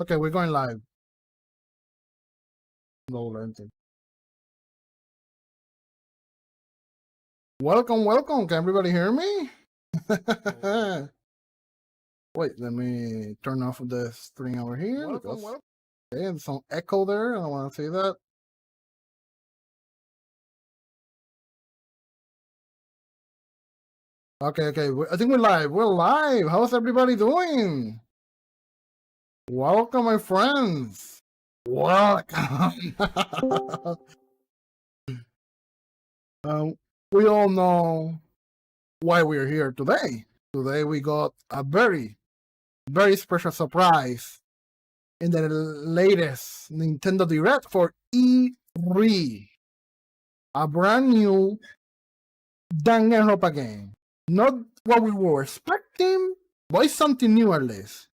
Okay, we're going live. Welcome. Can everybody hear me? Wait, let me turn off the string over here. Okay, and some echo there. I don't want to say that. Okay. I think we're live. We're live. How's everybody doing? Welcome, my friends. Welcome. We all know why we're here today. Today we got a very special surprise in the latest Nintendo Direct for E3. A brand new DanganRonpa game. Not what we were expecting, but it's something new at least.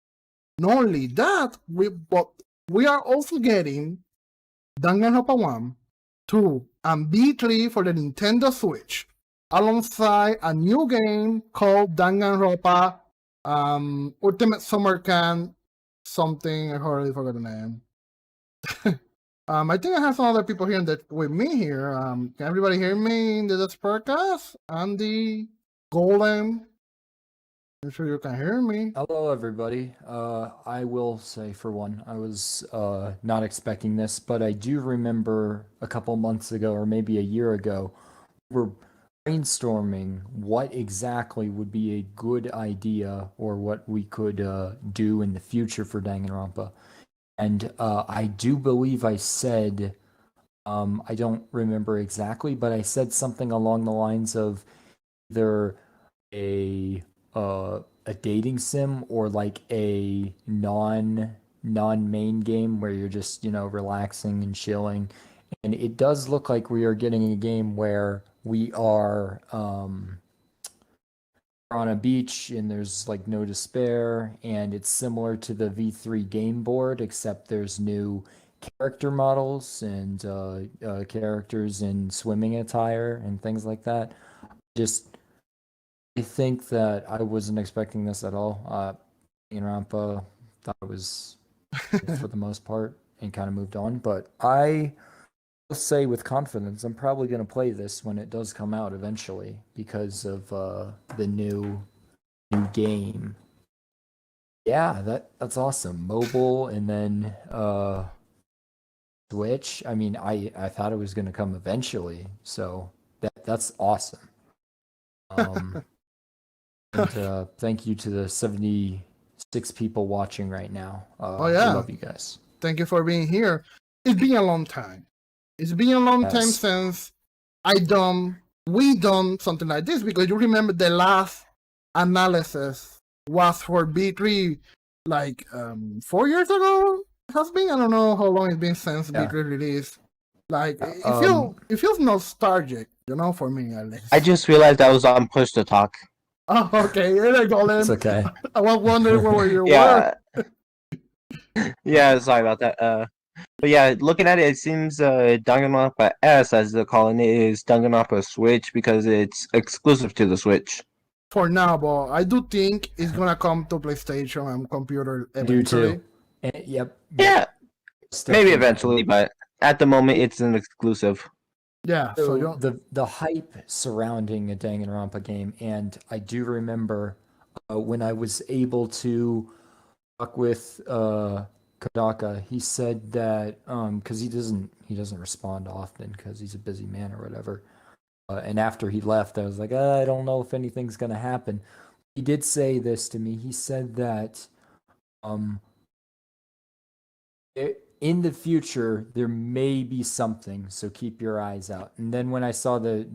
Not only that, but we are also getting DanganRonpa 1, 2, and V3 for the Nintendo Switch, alongside a new game called DanganRonpa Ultimate Summer Camp something. I already forgot the name. I think I have some other people here with me here. Can everybody hear me in the DespairCast? Andy, Golem. I'm sure you can hear me. Hello, everybody. I will say, for one, I was not expecting this, but I do remember a couple months ago, or maybe a year ago, we were brainstorming what exactly would be a good idea or what we could do in the future for DanganRonpa. And I do believe I said, I don't remember exactly, but I said something along the lines of either a dating sim or like a non-main game where you're just, relaxing and chilling. And it does look like we are getting a game where we are on a beach and there's like no despair, and it's similar to the V3 game board, except there's new character models and characters in swimming attire and things like that. I think that I wasn't expecting this at all. DanganRonpa thought it was for the most part and kind of moved on. But I will say with confidence, I'm probably going to play this when it does come out eventually because of the new game. Yeah, that's awesome. Mobile and then Switch. I mean, I thought it was going to come eventually, so that's awesome. And thank you to the 76 people watching right now. Oh yeah, I love you guys. Thank you for being here. It's been a long time. It's been a long time since we done something like this, because you remember the last analysis was for V3 like 4 years ago. It has been, I don't know how long it's been since V3 released. Like it feels nostalgic, for me at least. I just realized I was on push to talk. Oh, okay. Here I go, then. It's okay. I was wondering where you were. Yeah, sorry about that. But yeah, looking at it, it seems DanganRonpa S, as they're calling it, is DanganRonpa Switch because it's exclusive to the Switch. For now, but I do think it's gonna come to PlayStation and computer eventually. Do too. Yep. Yeah. Maybe eventually, but at the moment, it's an exclusive. Yeah, so the hype surrounding a DanganRonpa game, and I do remember when I was able to talk with Kodaka, he said that because he doesn't respond often because he's a busy man or whatever. And after he left, I was like, I don't know if anything's gonna happen. He did say this to me. He said that in the future, there may be something, so keep your eyes out. And then when I saw the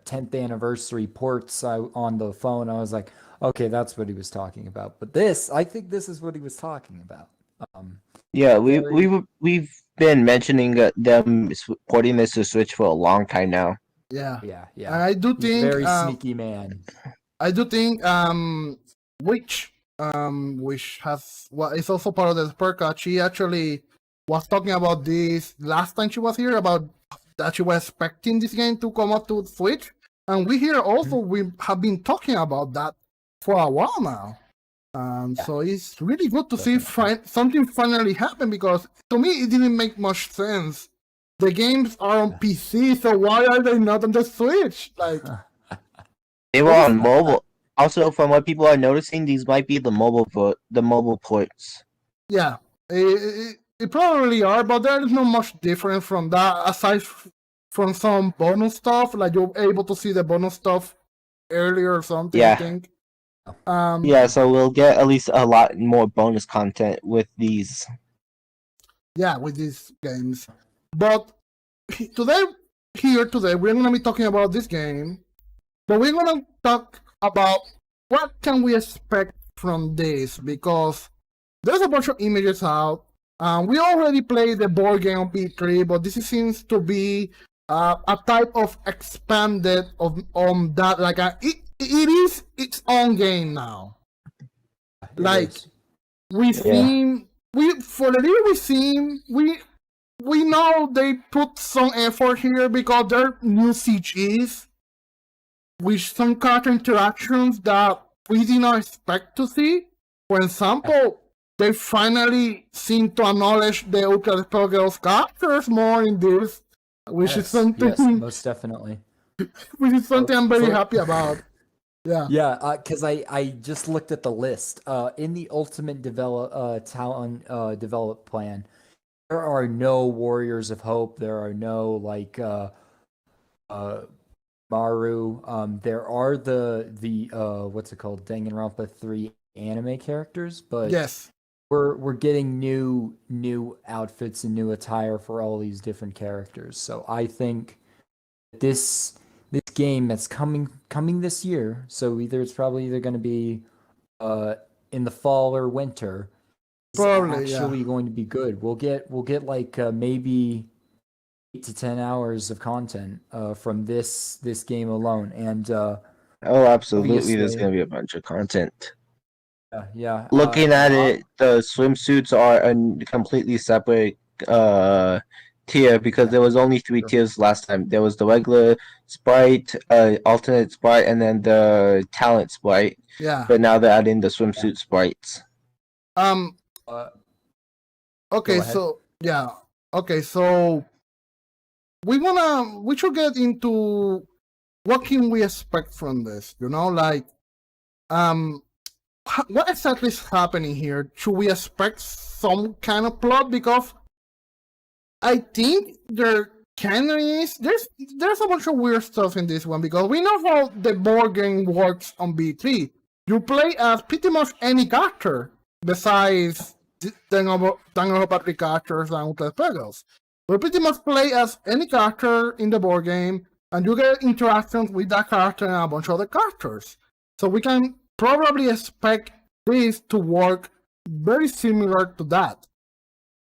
10th anniversary ports on the phone, I was like, okay, that's what he was talking about. But I think this is what he was talking about. Yeah, we've been mentioning them porting this to Switch for a long time now. Yeah. And I do think very sneaky man. I do think which has is also part of the DespairCast. She actually was talking about this last time she was here, about that she was expecting this game to come up to Switch, and we here also we have been talking about that for a while now. So it's really good to see Definitely. something finally happen, because to me it didn't make much sense. The games are on PC, so why are they not on the Switch? Like, They were what on is- mobile. Also, from what people are noticing, these might be the mobile ports. yeah, it probably are, but there is not much difference from that, aside from some bonus stuff. Like, you're able to see the bonus stuff earlier or something, I Yeah. think. Yeah, so we'll get at least a lot more bonus content with these. Yeah, with these games. But today, we're gonna be talking about this game, but we're gonna talk about what can we expect from this, because there's a bunch of images out. We already played the board game on V3, but this seems to be a type of expanded on that. Like, it is its own game now. It Like, is. we seen for the little we seen, we know they put some effort here, because they're new CGs with some character interactions that we did not expect to see. For example, they finally seem to acknowledge the Ultra Spell Girls characters more in this, which is something Yes, most definitely. I'm very For- happy about. Yeah. Yeah, because I just looked at the list. In the Ultimate Talent Develop plan, there are no Warriors of Hope. There are no Maru. There are the what's it called, Danganronpa 3 anime characters, but Yes. we're getting new outfits and new attire for all these different characters. So I think this game that's coming this year, so it's probably either going to be in the fall or winter, is Probably, yeah. actually going to be good. We'll get like maybe 8 to 10 hours of content from this game alone, and Oh, absolutely. There's obviously, going to be a bunch of content. yeah. Looking at it, the swimsuits are a completely separate tier, because there was only three tiers last time. There was the regular sprite, alternate sprite, and then the talent sprite. Yeah. But now they're adding the swimsuit sprites. Uh, Okay, Go ahead. so yeah. Okay, so we should get into what can we expect from this. Like, what exactly is happening here? Should we expect some kind of plot? Because I think there kind of is. There's a bunch of weird stuff in this one, because we know how the board game works on B3. You play as pretty much any character besides Danganronpa 3 characters and Ultra Spells. We pretty much play as any character in the board game, and you get interactions with that character and a bunch of other characters. So we can probably expect this to work very similar to that.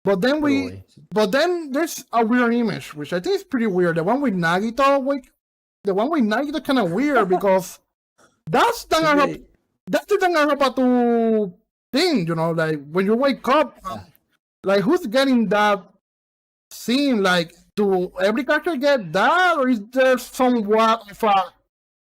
But then there's a weird image, which I think is pretty weird. The one with Nagito kind of weird, because that's the Danganronpa 2 thing, like when you wake up, like who's getting that scene? Like, do every character get that, or is there somewhat of a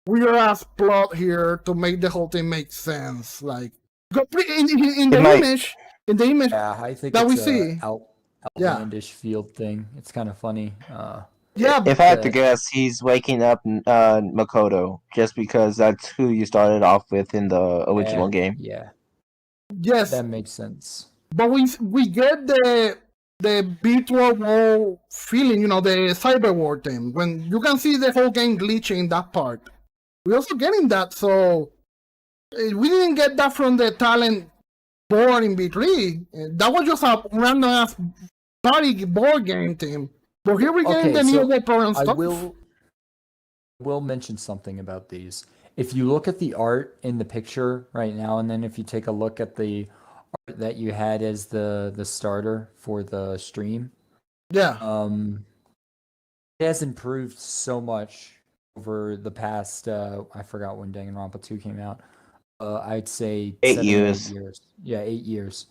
weird ass plot here to make the whole thing make sense? Like, in the image Yeah, I think that it's we see. outlandish field thing. It's kind of funny. Yeah, If I had to guess, he's waking up Makoto, just because that's who you started off with in the original game. Yeah, yes, that makes sense. but we get the virtual world feeling, the cyber war thing, when you can see the whole game glitching in that part. We're also getting that, so we didn't get that from the talent board in B3. That was just a random ass party board game thing. But here we're getting the new world program stuff. I will mention something about these. If you look at the art in the picture right now, and then if you take a look at the art that you had as the starter for the stream, yeah, it has improved so much over the past. I forgot when Danganronpa 2 came out. I'd say 8 7 years. 8 years. Yeah, 8 years.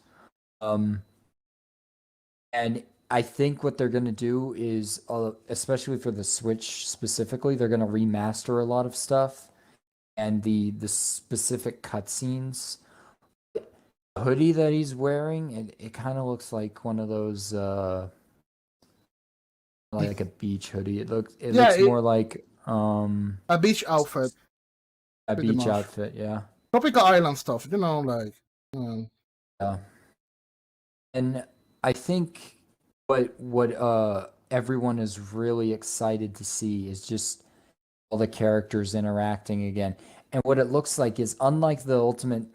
And I think what they're gonna do is, especially for the Switch specifically, they're gonna remaster a lot of stuff, and the specific cutscenes. hoodie that he's wearing, it kind of looks like one of those like a beach hoodie. It Yeah, looks more like a beach outfit, a pretty beach much. outfit, yeah. Tropical island stuff, like. Yeah. And I think what everyone is really excited to see is just all the characters interacting again. And what it looks like is, unlike the ultimate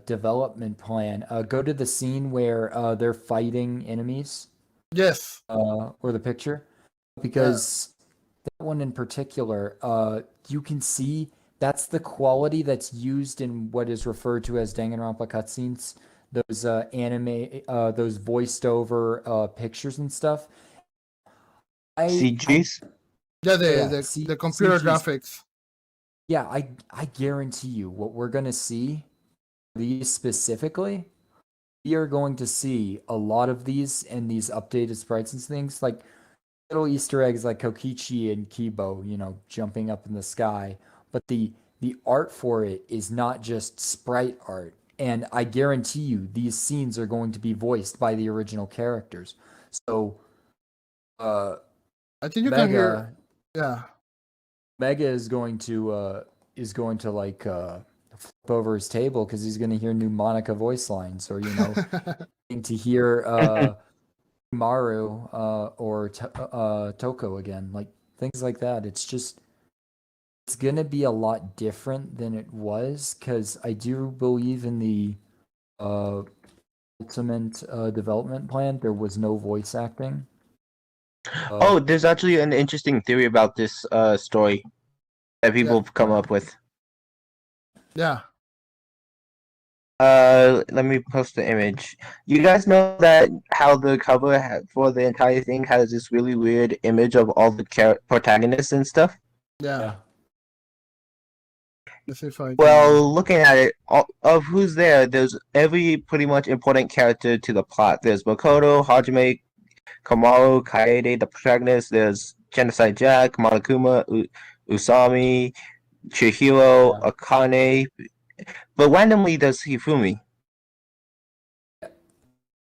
development plan, go to the scene where they're fighting enemies, Yes. or the picture, because that one in particular, you can see that's the quality that's used in what is referred to as Danganronpa cutscenes. Those those voiced over pictures and stuff. CGs. Yeah, C- the computer CGs. graphics. Yeah, I guarantee you what we're gonna see, these specifically, we are going to see a lot of these and these updated sprites and things, like little Easter eggs like Kokichi and Kibo, jumping up in the sky. But the art for it is not just sprite art. And I guarantee you these scenes are going to be voiced by the original characters. So I think you can hear. Mega Yeah. Mega is going to like flip over his table because he's going to hear new Monica voice lines, or to hear Maru or Toko again, like things like that. It's gonna be a lot different than it was, because I do believe in the ultimate development plan there was no voice acting. Oh, there's actually an interesting theory about this story that people have come up with. Yeah. Let me post the image. You guys know that how the cover for the entire thing has this really weird image of all the protagonists and stuff? Yeah. Let's see if I can... Well, looking at it, of who's there, there's every pretty much important character to the plot. There's Makoto, Hajime, Kamaru, Kaede, the protagonist. There's Genocide Jack, Monokuma, Usami, Chihiro, Akane. But randomly, there's Hifumi.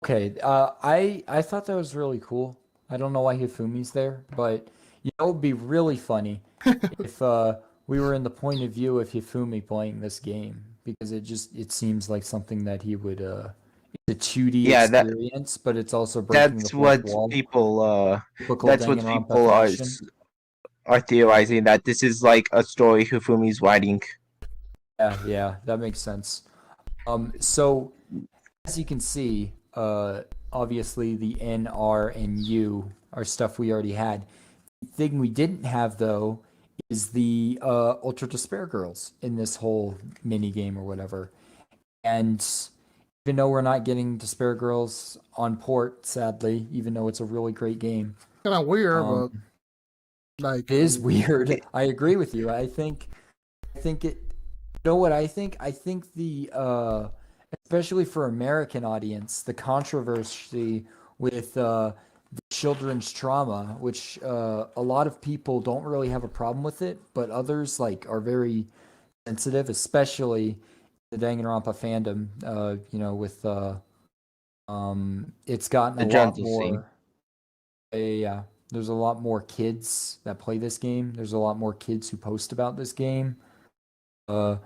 Okay, I thought that was really cool. I don't know why Hifumi's there, but it would be really funny if we were in the point of view of Hifumi playing this game, because it seems like something that he would it's a 2D experience, but it's also breaking the fourth wall. That's what people are theorizing, that this is like a story Hifumi's writing. Yeah, that makes sense. So as you can see, obviously the N, R, and U are stuff we already had. The thing we didn't have, though, is the Ultra Despair Girls in this whole mini game or whatever. And even though we're not getting Despair Girls on port, sadly, even though it's a really great game, kind of weird, but like, it is weird. I agree with you. I think it. You know what I think? I think the especially for American audience, the controversy with the children's trauma, which a lot of people don't really have a problem with it, but others are very sensitive, especially the Danganronpa fandom. With it's gotten a lot more. Yeah, there's a lot more kids that play this game. There's a lot more kids who post about this game. So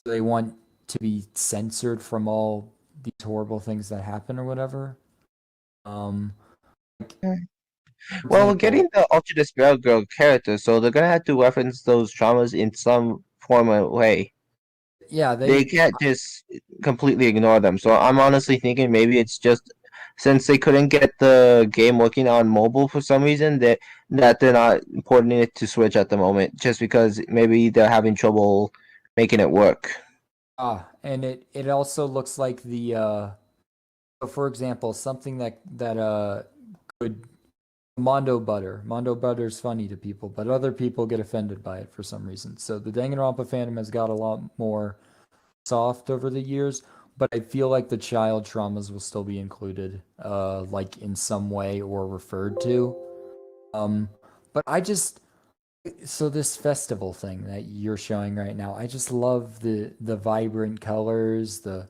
they want to be censored from all these horrible things that happen or whatever. Well, we're getting the Ultra Despair Girl character, so they're gonna have to reference those traumas in some form or way. Yeah, they can't just completely ignore them. So I'm honestly thinking maybe it's just since they couldn't get the game working on mobile for some reason, that they're not porting it to Switch at the moment, just because maybe they're having trouble making it work. And it also looks like the for example, something that could Mondo Butter's funny to people, but other people get offended by it for some reason. So the Danganronpa fandom has got a lot more soft over the years, but I feel like the child traumas will still be included, in some way or referred to. But so this festival thing that you're showing right now, I just love the vibrant colors, the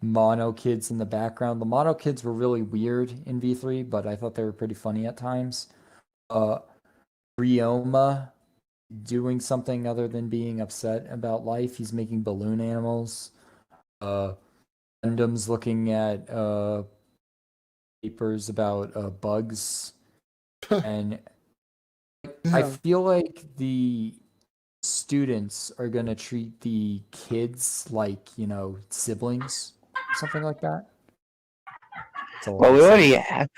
mono kids in the background. The mono kids were really weird in V3, but I thought they were pretty funny at times. Ryoma doing something other than being upset about life. He's making balloon animals. Gundam's looking at papers about bugs. And I feel like the students are going to treat the kids like, siblings, something like that. Well, we already have,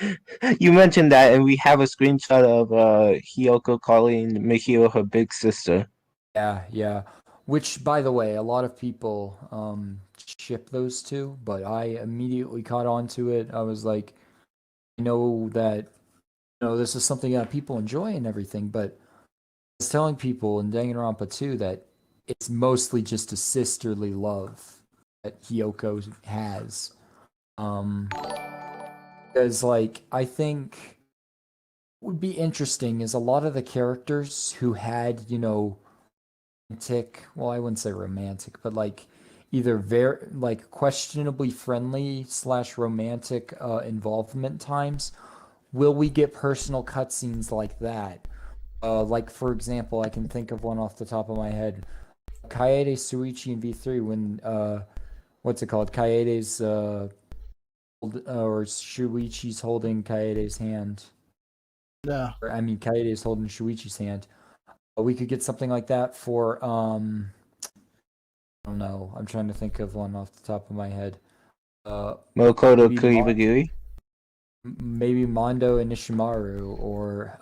you mentioned that, and we have a screenshot of Hiyoko calling Michiyo her big sister. Yeah. Which, by the way, a lot of people ship those two, but I immediately caught on to it. I was like, I know that this is something that people enjoy and everything, but I was telling people in Danganronpa 2 that it's mostly just a sisterly love that Hiyoko has. Because, I think what would be interesting is a lot of the characters who had, romantic, well, I wouldn't say romantic, but either very, questionably friendly / romantic involvement times. Will we get personal cutscenes like that? For example, I can think of one off the top of my head. Kaede Suichi in V3 when, what's it called? Kaede's, or Shuichi's holding Kaede's hand. Yeah. Or, I mean, Kaede's holding Shuichi's hand. We could get something like that for, I don't know. I'm trying to think of one off the top of my head. Mokoto Kuribagiri? Maybe Mondo and Nishimaru, or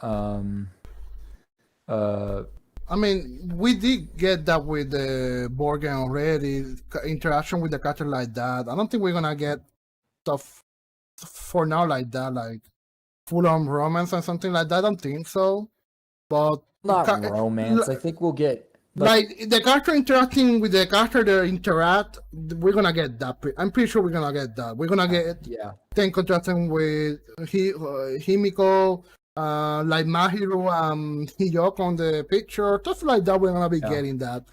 I mean, we did get that with the board game already. Interaction with the character like that. I don't think we're gonna get stuff for now like that, like full-on romance and something like that. I don't think so. But not romance. I think we'll get like the character interacting with the character that interact. We're gonna get that. I'm pretty sure we're gonna get that. We're gonna get Ten contrasting with Himiko, like Mahiru and Hiyoko on the picture, stuff like that. We're gonna be getting that,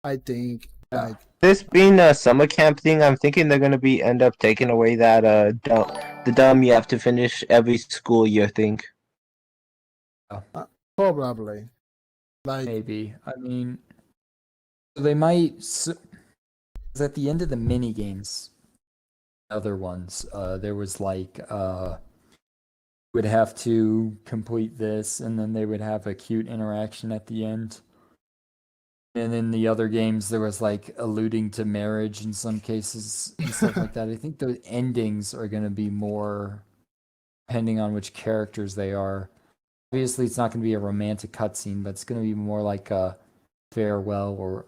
I think. Like this being a summer camp thing, I'm thinking they're gonna end up taking away that the dumb you have to finish every school year thing. Probably. Like maybe. I mean, they might. Because at the end of the mini games, other ones, there was would have to complete this, and then they would have a cute interaction at the end. And in the other games, there was alluding to marriage in some cases and stuff like that. I think the endings are going to be more depending on which characters they are. Obviously, it's not going to be a romantic cutscene, but it's going to be more like a farewell or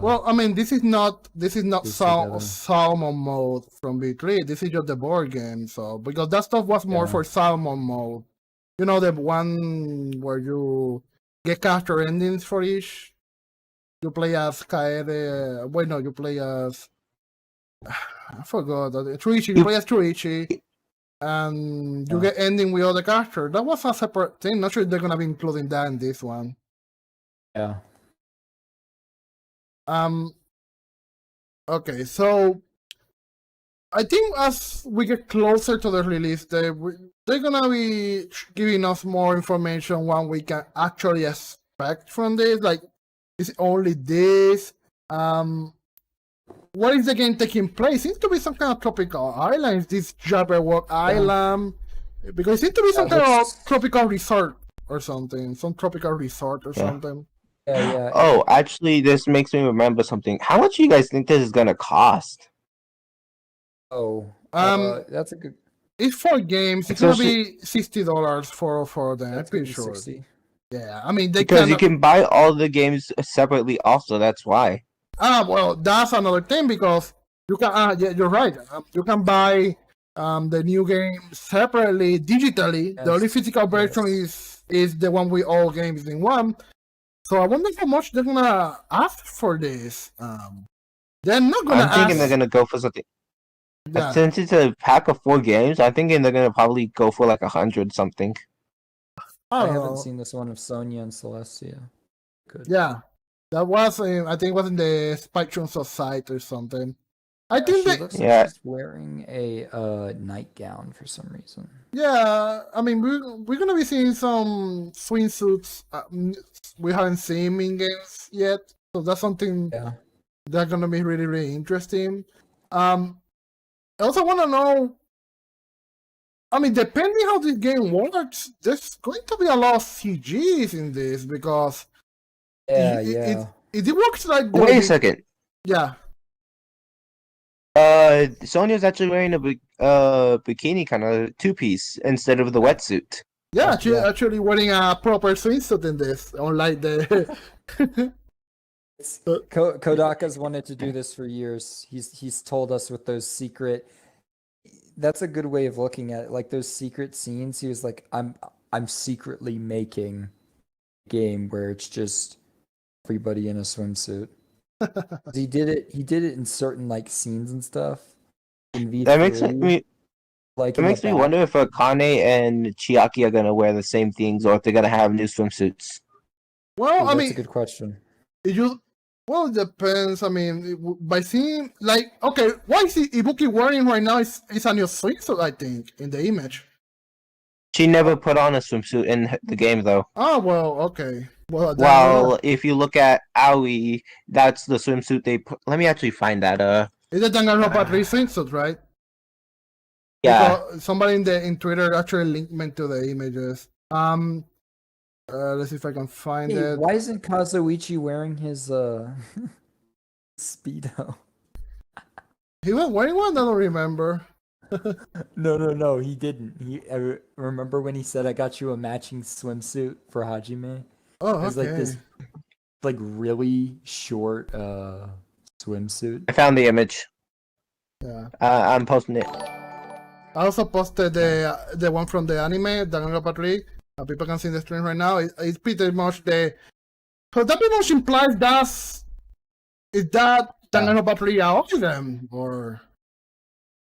well, I mean, this is not Salmon mode from V3. This is just the board game, so because that stuff was more for Salmon mode. You know, the one where you get character endings for each. You play as Kaede. Wait, no, you play as I forgot. Truichi. You play as Truichi, and you get ending with other character. That was a separate thing. Not sure if they're gonna be including that in this one. Yeah. Okay, so I think as we get closer to the release date, they're gonna be giving us more information what we can actually expect from this. Like, is it only this? Where is the game taking place? Seems to be some kind of tropical island. Is this Jabberwock Island? Because it seems to be some kind of tropical resort or something. Some tropical resort or something. Yeah. Oh, actually, this makes me remember something. How much do you guys think this is gonna cost? That's a good. It's 4 games. It's gonna be $60 for them. I'm pretty sure. 60. Yeah, I mean because you can buy all the games separately. Also, that's why. Well, that's another thing because you can. Yeah, you're right. You can buy the new game separately digitally. Yes. The only physical version is the one with all games in one. So I wonder how much they're gonna ask for this. They're not gonna. I'm thinking they're gonna go for something. Yeah. Since it's a pack of 4 games, I'm thinking they're gonna probably go for 100 something. I haven't seen this one of Sonia and Celestia. Good. Yeah, that was I think it was in the Spike-Chunsoft site or something. I think She that looks Yeah. like she's wearing a nightgown for some reason. yeah. I mean, we're gonna be seeing some swimsuits. We haven't seen in games yet, so that's something Yeah. that's gonna be really really interesting. I also want to know. I mean, depending how this game works, there's going to be a lot of CGs in this because Yeah, it, yeah. it works like the Wait a way- second. Yeah, Sonya's actually wearing a bikini kind of two-piece instead of the wetsuit. yeah. She's Yeah. actually wearing a proper swimsuit in this, unlike the. Kodaka's wanted to do this for years. He's told us with those secret. That's a good way of looking at it. Like those secret scenes. He was like, I'm secretly making a game where it's just everybody in a swimsuit. He did it. He did it in certain like scenes and stuff. In V3, That makes me like it in the makes me back. wonder if Akane and Chiaki are gonna wear the same things or if they're gonna have new swimsuits. Well, I That's mean, a good question. well, it depends. I mean, by seeing like, okay, why is Ibuki wearing right now? Is a new swimsuit, I think, in the image. She never put on a swimsuit in the game though. Oh well, okay. Well, Well, if you look at Aoi, that's the swimsuit they put. Let me actually find that. it's a DanganRonpa V3 swimsuit, right? Yeah. Because somebody in Twitter actually linked me to the images. Let's see if I can find Hey, it. why isn't Kazuichi wearing his Speedo? He was wearing one. I don't remember. No, he didn't. Remember when he said, "I got you a matching swimsuit for Hajime"? Oh, It was okay. like this, like really short swimsuit. I found the image. Yeah. I'm posting it. I also posted the one from the anime, DanganRonpa 3. People can see the stream right now. It's pretty much the. So that pretty much implies is that DanganRonpa 3 all of them, or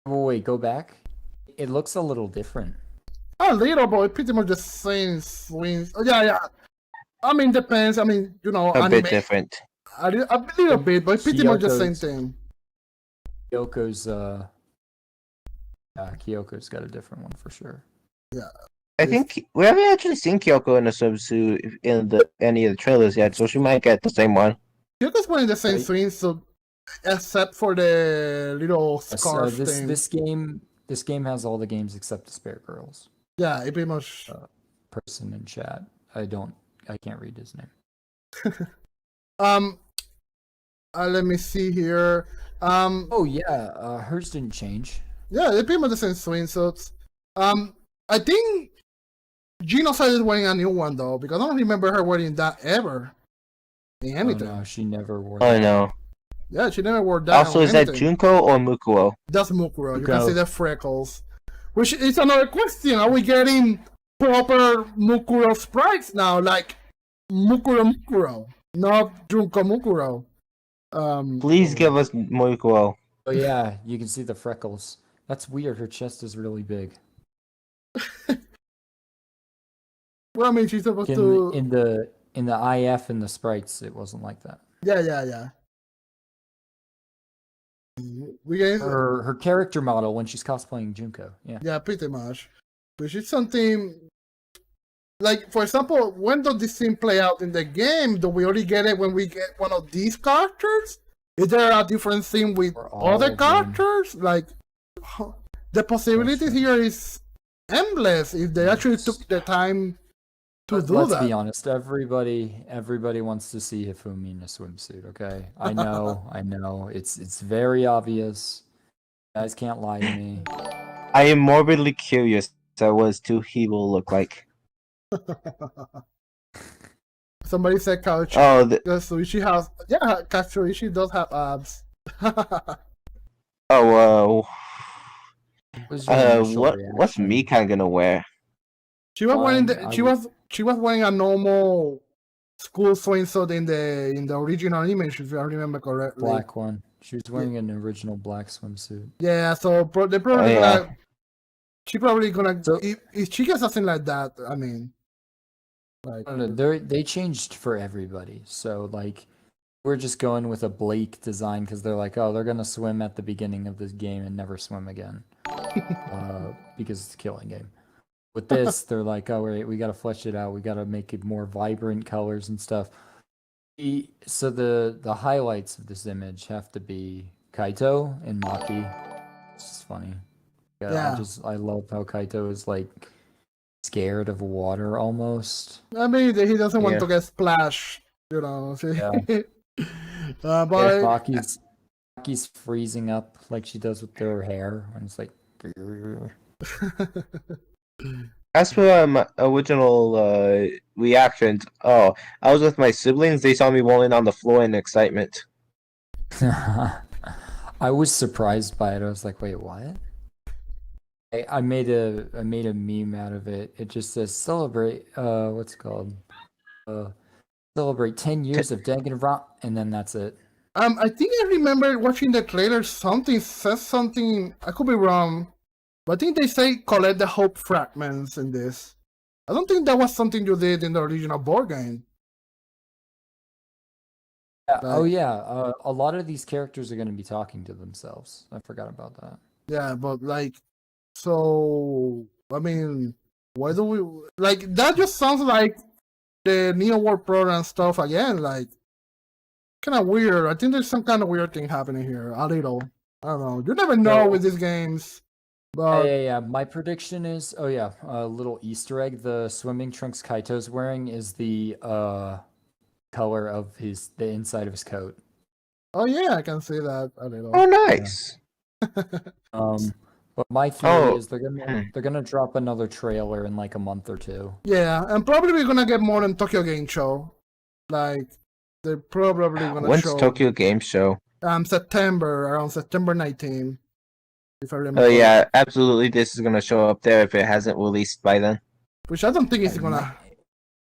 Oh wait, go back. It looks a little different. a little, but it's pretty much the same swings. Oh, yeah. I mean, depends. I mean, A anime bit different. a little bit, but it's pretty much the same Kyoko's- thing. Kyoko's got a different one for sure. I think we haven't actually seen Kyoko in a swimsuit in any of the trailers yet, so she might get the same one. Kyoko's wearing the same Right. swings, so except for the little So scarf thing. this game has all the games except Despair Girls. Yeah, it pretty much. Person in chat. I can't read his name. Let me see here. Oh yeah, hers didn't change. Yeah, they're pretty much the same swimsuits. I think Gino started wearing a new one though, because I don't remember her wearing that ever in anything. Oh no, she never wore Oh that. no. Yeah, she never wore that. Also, on is that anything. Junko or Mukuo? That's Mukuro. You can Muko. see the freckles. Which is another question. Are we getting proper Mukuro sprites now? Like Mukuro, not Junko Mukuro. Please give us Mukuo. Oh yeah, you can see the freckles. That's weird. Her chest is really big. Well, I mean, she's supposed to. In the IF and the sprites, it wasn't like that. Yeah. We get Her character model when she's cosplaying Junko. Yeah. yeah, pretty much. Which is something like, for example, when does this scene play out in the game? Do we only get it when we get one of these characters? Is there a different scene with Or all other of them. characters? Like, the possibilities Question. here is endless if they actually took the time to do Let's that. be honest. Everybody wants to see Hifumi in a swimsuit. Okay, I know. It's very obvious. You guys can't lie to me. I am morbidly curious as to he will look like. Somebody said couch. Oh, Katsuichi has, yeah, Katsuichi does have abs. What was your initial what's reaction? me kind of gonna wear? She was wearing Fine, she was wearing a normal school swimsuit in the original image, if I remember correctly. Black one. She was wearing an original black swimsuit. Yeah, so they're probably Oh, yeah. gonna. She probably gonna. So- if she gets something like that, I mean, like No, they changed for everybody. So like, we're just going with a bleak design because they're like, oh, they're gonna swim at the beginning of this game and never swim again, because it's a killing game. With this, they're like, oh, wait, we gotta flesh it out. We gotta make it more vibrant colors and stuff. So the highlights of this image have to be Kaito and Maki. It's just funny. Yeah. I love how Kaito is like scared of water almost. I mean, he doesn't want Yeah. to get splashed, you know. Yeah. But Maki's freezing up like she does with her hair, and it's like. As for my original reactions, I was with my siblings. They saw me rolling on the floor in excitement. I was surprised by it. I was like, wait, what? I made a meme out of it. It just says celebrate what's it called? Celebrate 10 years of Danganronpa, and then that's it. I think I remember watching the trailer. Something says something. I could be wrong, but I think they say collect the HopeFragments in this. I don't think that was something you did in the original board game. Yeah, oh yeah, a lot of these characters are going to be talking to themselves. I forgot about that. Yeah, but like, so I mean, why do we like that? Just sounds like the Neo World program stuff again. Like, kind of weird. I think there's some kind of weird thing happening here. A little. I don't know. You never know with these games. But Yeah. My prediction is, a little Easter egg. The swimming trunks Kaito's wearing is the color of the inside of his coat. oh yeah, I can see that a little. Oh, nice. But my theory is they're gonna drop another trailer in like a month or two. Yeah, and probably we're gonna get more in Tokyo Game Show. Like, they're probably gonna When's show Tokyo Game Show? September, around September 19. If I remember. Oh yeah, absolutely. This is gonna show up there if it hasn't released by then. Which I don't think it's gonna.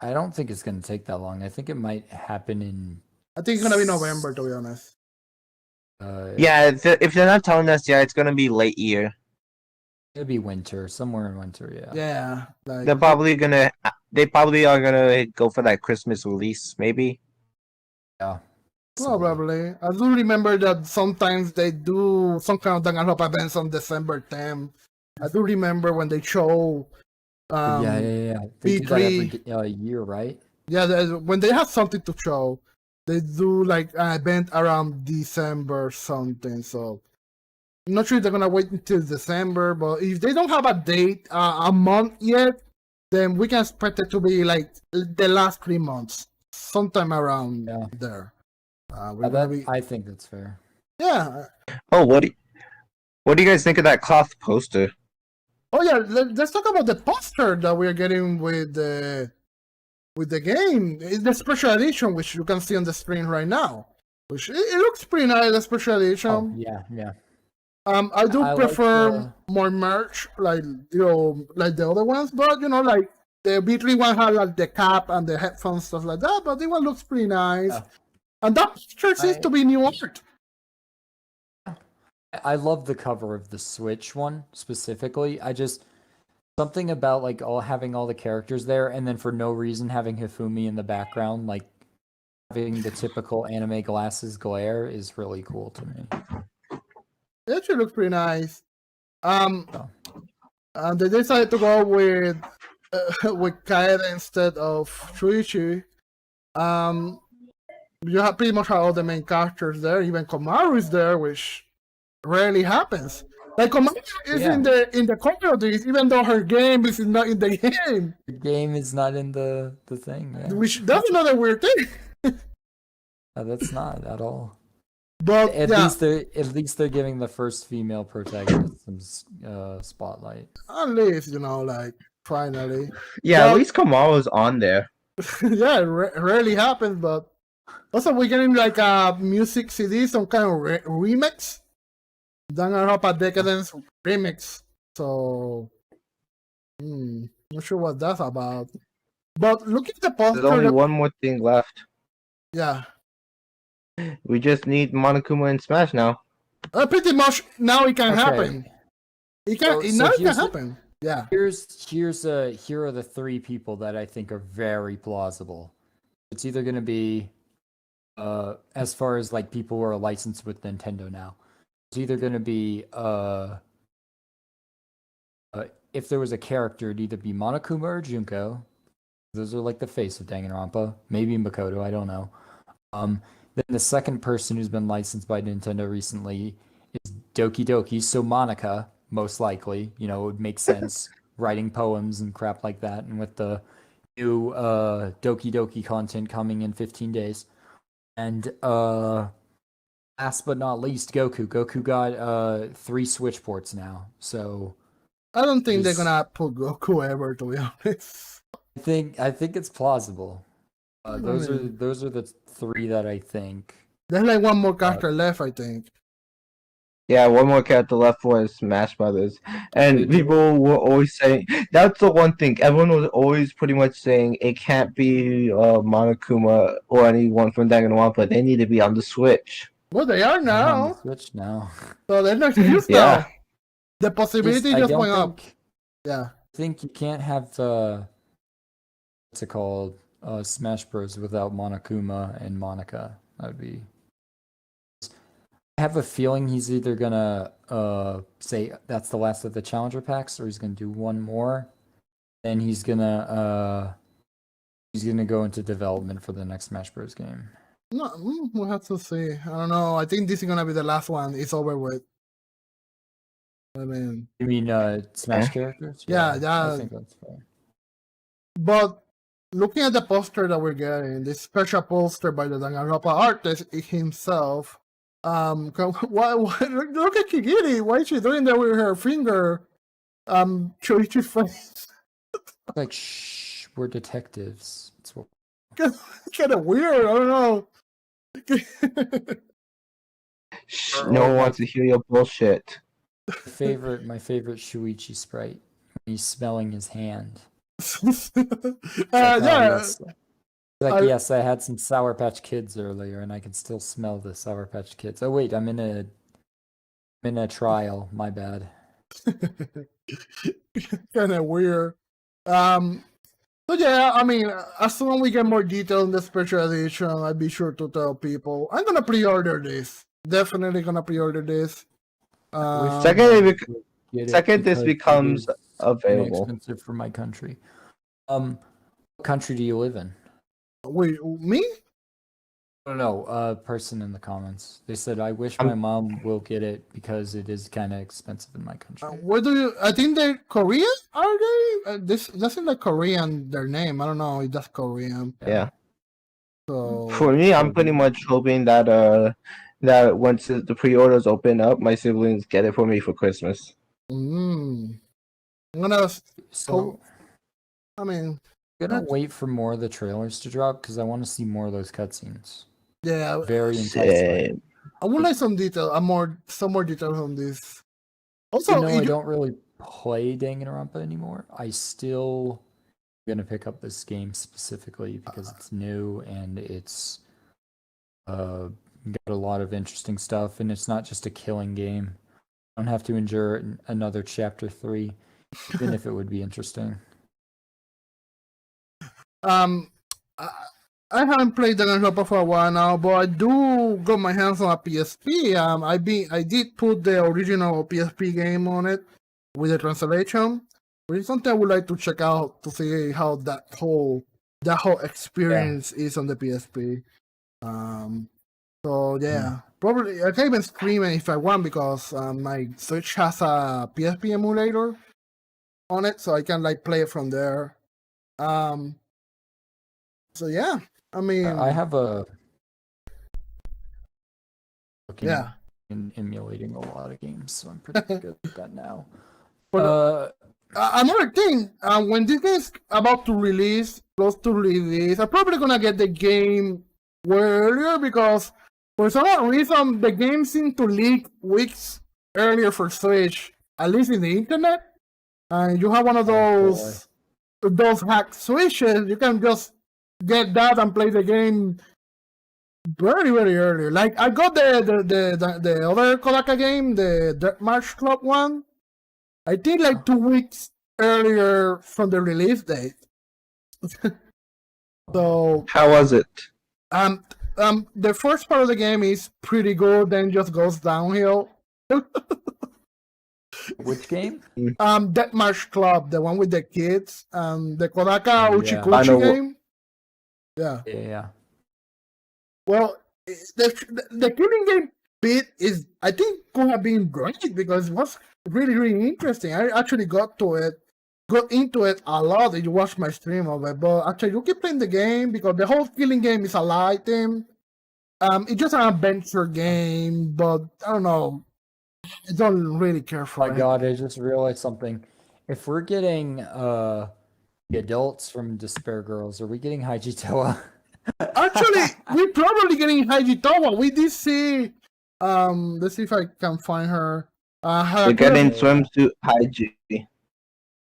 I don't think it's gonna take that long. I think it might happen in. I think it's gonna be November, to be honest. Yeah, if they're not telling us, it's gonna be late year. It'll be winter, somewhere in winter. Yeah. Yeah, like They probably are gonna go for that Christmas release, maybe. Yeah. probably. I do remember that sometimes they do some kind of DanganRonpa events on December 10th. I do remember when they show. Yeah. They do that V3. every year, right? Yeah, when they have something to show, they do like an event around December or something. So I'm not sure if they're gonna wait until December, but if they don't have a date, a month yet, then we can expect it to be like the last 3 months, sometime around there. I think that's fair. Yeah. Oh, what do you guys think of that cloth poster? Oh yeah, let's talk about the poster that we're getting with the game. It's the special edition, which you can see on the screen right now. Which it looks pretty nice. The special edition. Oh, yeah. I do I prefer like more merch, like like the other ones. But like the V3 one had like the cap and the headphones, stuff like that. But the one looks pretty nice, and that picture seems to be new art. I love the cover of the Switch one specifically. Something about like having all the characters there, and then for no reason having Hifumi in the background, like having the typical anime glasses glare, is really cool to me. It actually looks pretty nice. And they decided to go with Kaede instead of Shuichi. You have pretty much all the main characters there. Even Komaru is there, which rarely happens. Like Komaru is in the cover of this, even though her game is not in the game. The game is not in the thing. Yeah. Which that's another weird thing. That's not at all. But at least they're giving the first female protagonist some spotlight. At least like finally. Yeah, at least Kamaro's on there. Yeah, it rarely happens, but also we're getting like a music CD, some kind of remix. DanganRonpa Decadence remix. So, not sure what that's about. But look at the poster. There's only one more thing left. Yeah. We just need Monokuma and Smash now. Pretty much now it can happen. It can happen. Yeah. Here are the three people that I think are very plausible. It's either going to be as far as like people who are licensed with Nintendo now. It's either going to be if there was a character, it'd either be Monokuma or Junko. Those are like the face of Danganronpa. Maybe Makoto, I don't know. Then the second person who's been licensed by Nintendo recently is Doki Doki. So Monica, most likely, it would make sense writing poems and crap like that. And with the new Doki Doki content coming in 15 days. And last but not least, Goku. Goku got 3 Switch ports now. So I don't think they're gonna put Goku ever, to be honest. I think it's plausible. Those are the 3 that I think. There's like one more character left, I think. Yeah, one more character left for Smash Brothers. And people were always saying, that's the one thing. Everyone was always pretty much saying it can't be Monokuma or anyone from Danganronpa. They need to be on the Switch. Well, they are On now. the Switch now. So they're not used Yeah. now. The possibility just went up. Yeah. I think you can't have what's it called? Smash Bros without Monokuma and Monica. That would be. I have a feeling he's either gonna say that's the last of the challenger packs, or he's gonna do one more. Then he's gonna go into development for the next Smash Bros game. No, we'll have to see. I don't know. I think this is gonna be the last one. It's over with. I mean, You mean Smash characters? Yeah, I think that's fair. but looking at the poster that we're getting, this special poster by the DanganRonpa artist himself. Why look at Kigiri? Why is she doing that with her finger? Choichi's face. Like, shh, we're detectives. It's what... Kind of weird. I don't know. Shh, no one wants to hear your bullshit. my favorite Shuichi sprite. He's smelling his hand. Yeah. Yes, I had some Sour Patch Kids earlier, and I can still smell the Sour Patch Kids. Oh wait, I'm in a trial. My bad. Kind of weird. But yeah, I mean, as soon as we get more detail in the special edition, I'll be sure to tell people. I'm gonna pre-order this. Definitely gonna pre-order this. Second this becomes available. Expensive for my country. What country do you live in? Wait, me? No, person in the comments. They said, I wish my mom will get it because it is kind of expensive in my country. Where do you? I think they're Korean. Are they? This doesn't like Korean. Their name. I don't know if that's Korean. Yeah. So For me, I'm pretty much hoping that that once the pre-orders open up, my siblings get it for me for Christmas. I'm gonna. So I mean, I'm gonna wait for more of the trailers to drop because I want to see more of those cutscenes. yeah. Very enticing. Same. I would like some detail. Some more details on this. Also, I don't really play Danganronpa anymore. I still gonna pick up this game specifically because it's new and it's got a lot of interesting stuff, and it's not just a killing game. I don't have to endure another chapter 3, even if it would be interesting. I haven't played DanganRonpa for a while now, but I do got my hands on a PSP. I did put the original PSP game on it with the translation, which is something I would like to check out to see how that whole experience is on the PSP. So yeah, probably I can even stream it if I want because my Switch has a PSP emulator on it, so I can like play it from there. So yeah, I mean, I have a yeah. in emulating a lot of games, so I'm pretty good at that now. Another thing, when this game is about to release, close to release, I'm probably gonna get the game way earlier because for some odd reason the game seemed to leak weeks earlier for Switch, at least in the internet. And you have one of those hacked switches, you can just get that and play the game very, very early. Like I got the other Kodaka game, the Death March Club one. I think like 2 weeks earlier from the release date. So How was it? the first part of the game is pretty good, then just goes downhill. Which game? Death March Club, the one with the kids, the Kodaka Oh, yeah. Uchikuchi game. Yeah. Yeah. Well, the killing game bit is, I think, could have been great because it was really, really interesting. I actually got into it a lot. You watched my stream of it, but actually, you keep playing the game because the whole killing game is a light theme. It's just an adventure game, but I don't know. I don't really care for My it. God, I just realized something. If we're getting the adults from Despair Girls, are we getting Haijitoa? Actually, we're probably getting Haijitowa. We did see. Let's see if I can find her. We're getting Swimsuit Haiji.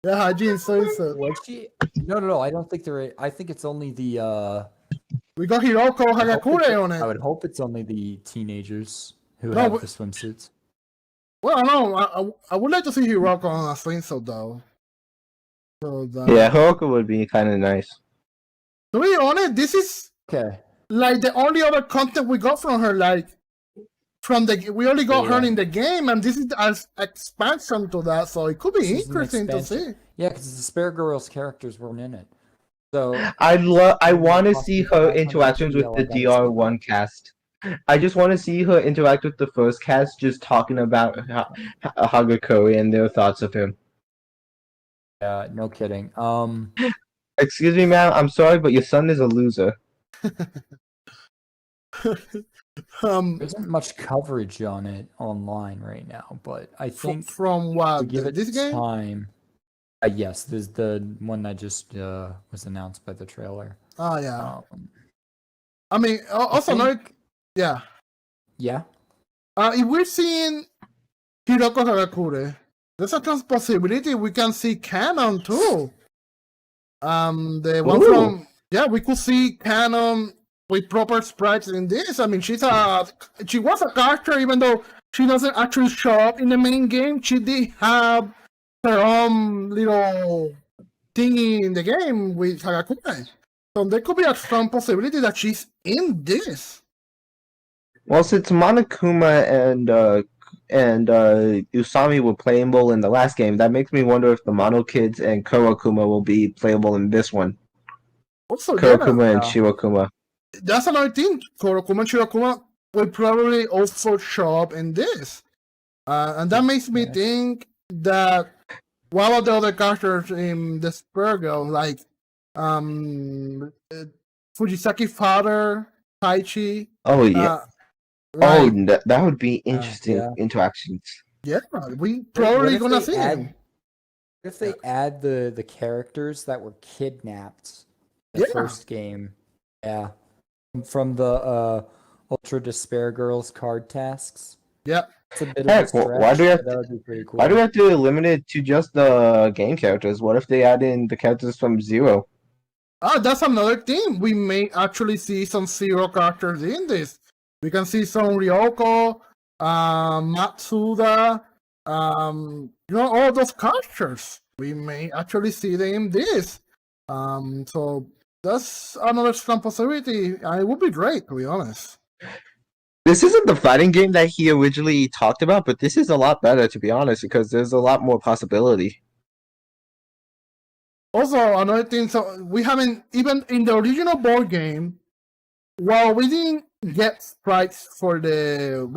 Yeah, Haji and Swimsuit. Was she? No. I don't think they're. I think it's only the. We got Hiroko Hagakure on I it. would hope it's only the teenagers who No, have but- the swimsuits. Well, no, I would like to see Hiroko on a swimsuit though. So that, Yeah, Hiroko would be kind of nice. to be honest, this is Okay. like the only other content we got from her. Like we only got her Yeah. in the game, and this is as expansion to that. So it could be This is an interesting to see. expansion. Yeah, because the Despair Girls characters weren't in it. So I want to see her 500 interactions with the PL, DR1 cast. I just want to see her interact with the first cast, just talking about Hagakure and their thoughts of him. yeah, no kidding. Excuse me, ma'am. I'm sorry, but your son is a loser. Um, There isn't much coverage on it online right now, but I think from to what give it this game? time. Yes, there's the one that just was announced by the trailer. Oh yeah. Um, I mean, also another. think- Yeah. yeah, If we're seeing Hiroko Hagakure, there's a chance possibility we can see Canon too. The one Ooh. from we could see Canon with proper sprites in this. I mean, she was a character even though she doesn't actually show up in the main game. She did have her own little thingy in the game with Hagakure. So there could be a strong possibility that she's in this. Well, since Monokuma and Usami were playable in the last game, that makes me wonder if the Mono Kids and Kurokuma will be playable in this one. Also, Kurokuma and Yeah. Shirokuma. That's another thing. Kurokuma and Shirokuma will probably also show up in this. And that makes me Yeah. think that one of the other characters in the Spur Girl, like Fujisaki father, Taichi. Oh yeah. Right. That would be interesting yeah. interactions. Yeah, we What probably if gonna they see add- him. If they add the characters that were kidnapped in the Yeah. first game, from the Ultra Despair Girls card tasks, Yeah. it's a bit Heck, of a stretch. why do we have but that would be pretty cool. Why do we have to limit it to just the game characters? What if they add in the characters from Zero? That's another thing. We may actually see some Zero characters in this. We can see some Ryoko, Matsuda, all those characters. We may actually see them in this. So that's another strong possibility. And it would be great, to be honest. This isn't the fighting game that he originally talked about, but this is a lot better, to be honest, because there's a lot more possibility. Also, another thing, so we haven't, even in the original board game, while we didn't get sprites we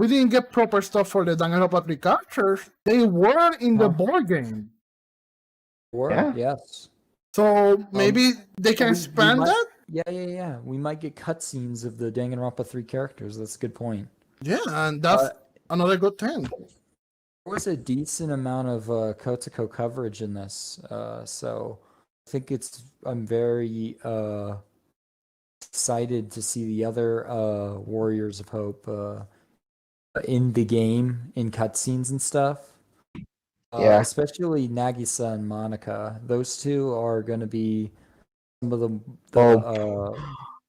didn't get proper stuff for the DanganRonpa V3 characters, they were in the Huh. board game. Or, Yeah. yes. So maybe they can we expand might- that? Yeah. We might get cutscenes of the Danganronpa 3 characters. That's a good point. Yeah, and that's another good thing. There was a decent amount of Kotoko coverage in this, so I think I'm very excited to see the other Warriors of Hope in the game, in cutscenes and stuff. Yeah. Especially Nagisa and Monica. Those two are going to be some of the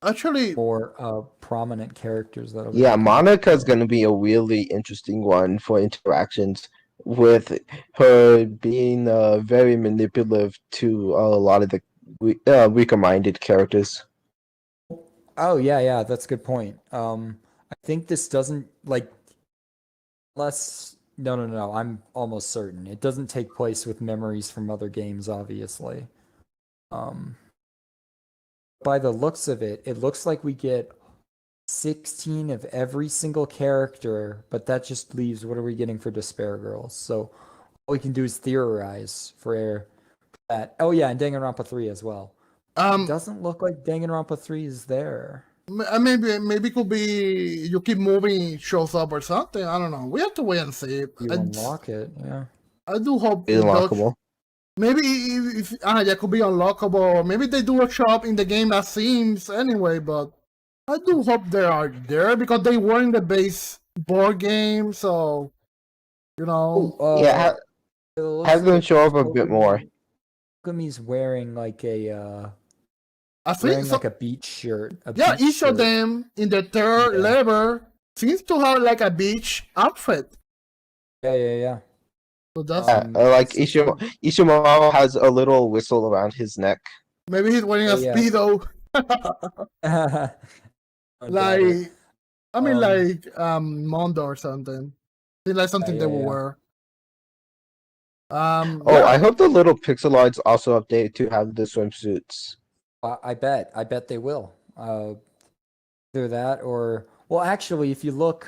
Actually, more prominent characters that'll be. Yeah, Monica's going to be a really interesting one for interactions, with her being very manipulative to a lot of the weaker-minded characters. Oh yeah, that's a good point. I think this doesn't like unless no. I'm almost certain it doesn't take place with memories from other games, obviously. Um, by the looks of it, it looks like we get 16 of every single character, but that just leaves what are we getting for Despair Girls? So all we can do is theorize for that. Oh yeah, and Danganronpa 3 as well. It doesn't look like Danganronpa 3 is there. Maybe it could be you keep moving, it shows up or something. I don't know. We have to wait and see. You unlock it, yeah. I do hope It's unlockable. Maybe if that could be unlockable. Maybe they do a shop in the game as seems anyway, but I do hope they are there because they were in the base board game, so you know. Yeah, have them show up a bit more. Kogumi's wearing like a I think like a beach shirt. Each of them in the third level seems to have like a beach outfit. Yeah. So that's like Ishimaro has a little whistle around his neck. Maybe he's wearing a Speedo. Like Mondo or something. Seems like something they will wear. I hope the little pixel arts also update to have the swimsuits. I bet they will. Either that or well, actually, if you look,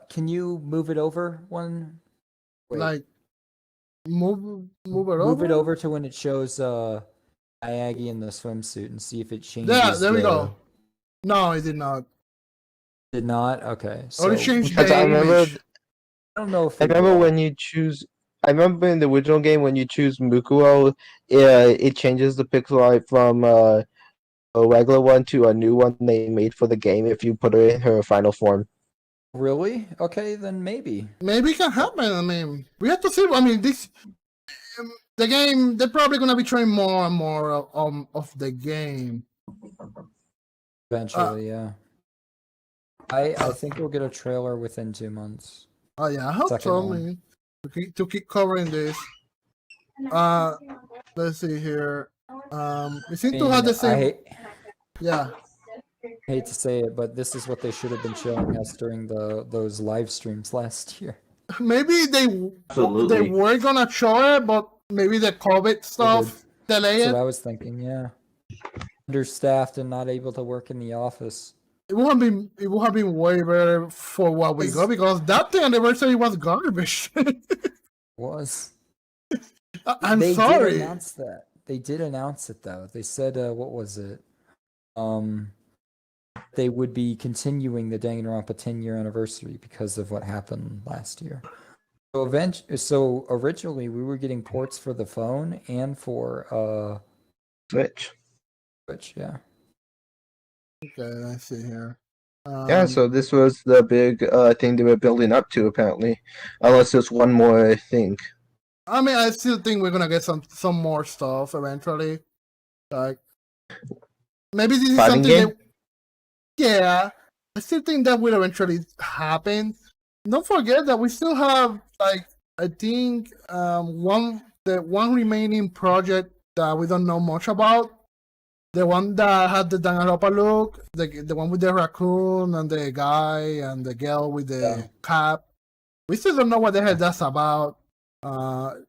can you move it over one? Wait. Like move it over. Move it over to when it shows Aggie in the swimsuit and see if it changes. Yeah, there we go. No, it did not. Did not? Okay. So it changed the image. I don't know if I remember when you choose. I remember in the original game when you choose Mukuo, it changes the pixel art from a regular one to a new one they made for the game if you put her in her final form. Really? Okay, then maybe. Maybe it can happen. I mean, we have to see. I mean, the game, they're probably going to be trying more and more of the game. Eventually, yeah. I think we'll get a trailer within 2 months. Oh, yeah, I hope so. I mean, to keep covering this. Let's see here. We seem to have the same. I hate to say it, but this is what they should have been showing us during those live streams last year. Maybe they were gonna show it, but maybe the COVID stuff delayed it. That's what I was thinking. Yeah, understaffed and not able to work in the office. It would have been way better for what we got because that anniversary was garbage. Was. I'm sorry. They did announce that. They did announce it though. They said, what was it? They would be continuing the Danganronpa 10-year anniversary because of what happened last year. So originally we were getting ports for the phone and for Switch. Switch, yeah. Okay, I see here. So this was the big thing they were building up to, apparently. Unless there's one more thing. I mean, I still think we're gonna get some more stuff eventually. Like maybe this is Fighting something game? Yeah, I still think that will eventually happen. Don't forget that we still have I think one remaining project that we don't know much about. The one that had the Danganronpa look, the one with the raccoon and the guy and the girl with the cap. We still don't know what the hell that's about. The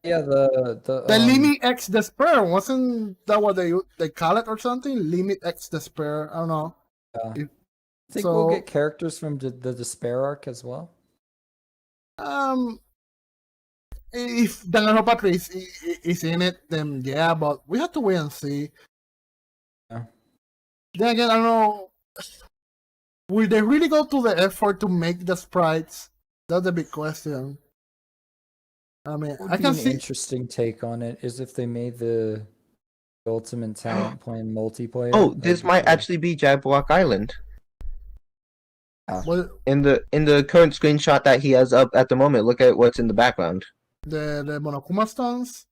Limit X Despair, wasn't that what they call it or something? Limit X Despair. I don't know. I think we'll get characters from the Despair arc as well. If Danganronpa 3 is in it, then yeah, but we have to wait and see. Yeah. Then again, I don't know. Will they really go to the effort to make the sprites? That's the big question. I mean, I can see an interesting take on it is if they made the Ultimate Talent playing multiplayer. Oh, this might actually be Jagblock Island. Well, in the current screenshot that he has up at the moment, look at what's in the background. The Monokuma stones?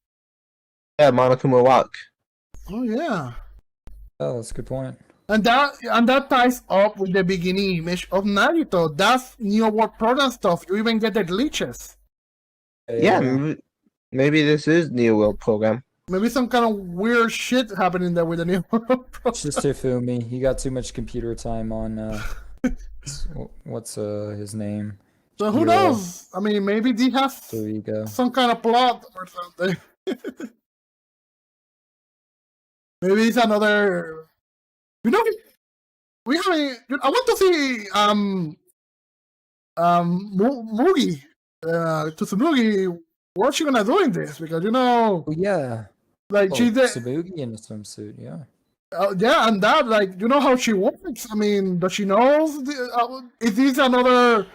Yeah, Monokuma Rock. Oh yeah. Oh, that's a good point. And that ties up with the beginning image of Naruto. That's New World Program stuff. You even get the glitches. Yeah, maybe this is New World Program. maybe some kind of weird shit happening there with the new It's just Hifumi. He got too much computer time on what's his name? So who Hiro. knows? I mean, maybe they have There you go. some kind of plot or something. Maybe it's another. You know, we haven't. I want to see Mugi, Tsumugi. What's she gonna do in this? Because Oh yeah. like she's the Tsubugi in a swimsuit, yeah. yeah, and that like how she works. I mean, does she knows? Is this another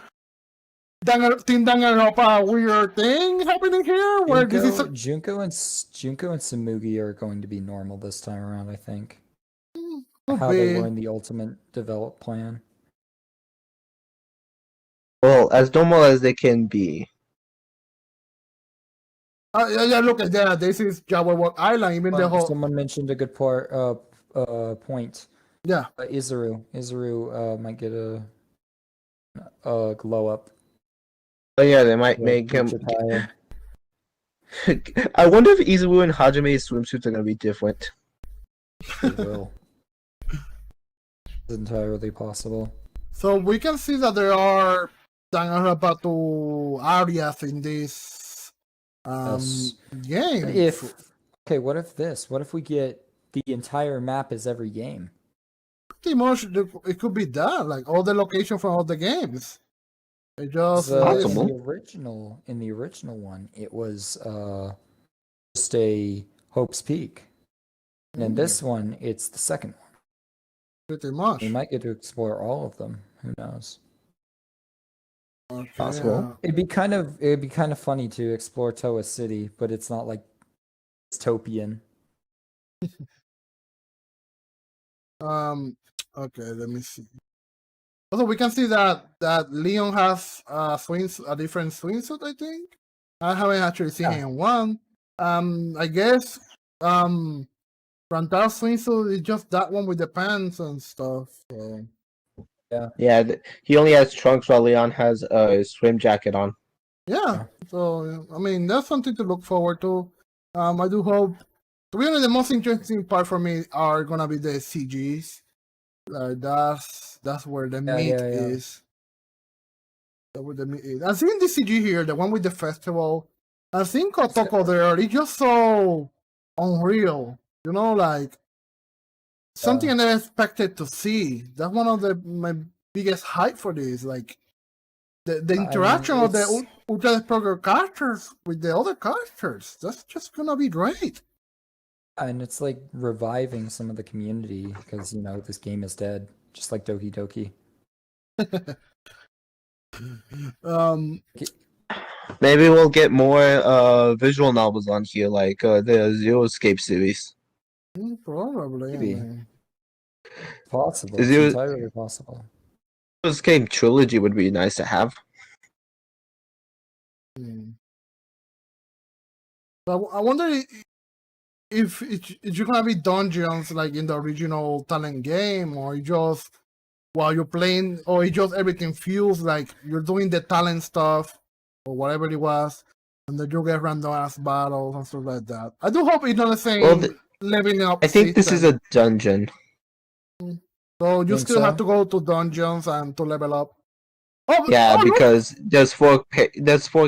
Team Danganronpa weird thing happening here? Where this is Junko and Tsubugi are going to be normal this time around, I think. could How they be. were in the ultimate develop plan. Well, as normal as they can be. Yeah, look at that. This is Jabberwock Island. Even the whole Someone mentioned a good point. yeah. Izuru might get a glow up. Oh yeah, they might Yeah, make him. Tire. I wonder if Izubu and Hajime's swimsuits are gonna be different. They will. It's entirely possible. So we can see that there are Danganronpa 2 areas in this Yes. game. What if we get the entire map as every game? Pretty much, it could be that, like all the location from all the games. It just Possible. In the original one, it was just a Hope's Peak, and in this one, it's the second one. pretty much. We might get to explore all of them. Who knows? Okay, Possible. It'd be kind of funny to explore Toa City, but it's not like dystopian. Okay, let me see. Also, we can see that Leon has a different swimsuit. I think I haven't actually seen him in one. I guess Rantar's swimsuit is just that one with the pants and stuff. So. Yeah, he only has trunks while Leon has a swim jacket on. Yeah, so I mean that's something to look forward to. I do hope. To be honest, the most interesting part for me are gonna be the CGs. That's where the meat is. That's where the meat is. I've seen the CG here, the one with the festival. I've seen Kotoko there. It's just so unreal. Like something I never expected to see. That's one of my biggest hype for this. Like the interaction of the Ultra Desperate characters with the other characters. That's just gonna be great. And it's like reviving some of the community because this game is dead, just like Doki Doki. Maybe we'll get more visual novels on here, like the Zero Escape series. Probably. Maybe. Possible. Is It's it- entirely possible. Zero Escape trilogy would be nice to have. So I wonder if you're gonna be dungeons like in the original Talent game, or just while you're playing, or it just everything feels like you're doing the talent stuff or whatever it was, and then you get random ass battles and stuff like that. I do hope it's not the same leveling up. I think this is system. a dungeon. So you Think still have so? to go to dungeons and to level up. Yeah, look! because there's four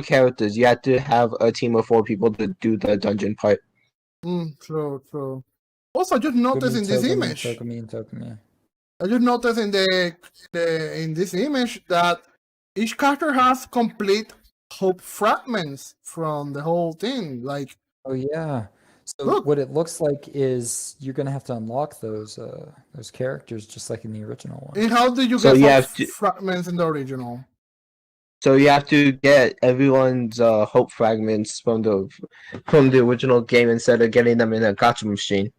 characters. You have to have a team of 4 people to do the dungeon part. True. Also, I just noticed in this image. Tokumi. I just noticed in in this image that each character has complete hope fragments from the whole thing. Like, Oh yeah. So Look. what it looks like is you're gonna have to unlock those characters just like in the original one. and how did you So get you hope have to- fragments in the original? So you have to get everyone's hope fragments from the original game instead of getting them in a gacha machine.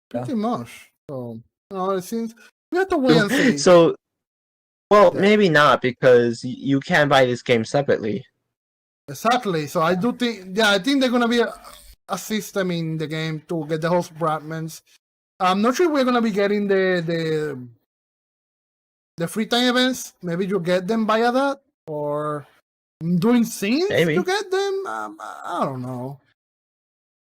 Pretty much. So, it seems we have to wait and see. So, well, Yeah. maybe not because you can buy this game separately. Exactly. So I do think, I think they're gonna be a system in the game to get the host fragments. I'm not sure we're gonna be getting the free time events. Maybe you get them via that, or doing scenes Maybe. to get them. I don't know.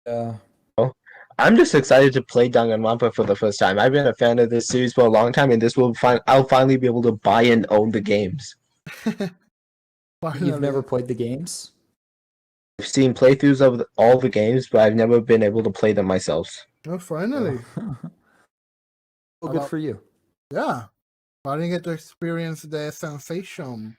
Yeah. Oh. I'm just excited to play Danganronpa for the first time. I've been a fan of this series for a long time, and I'll finally be able to buy and own the games. You've never Finally. played the games? I've seen playthroughs of all the games, but I've never been able to play them myself. Oh, finally. Well, good About- for you. Yeah. Finally get to experience the sensation,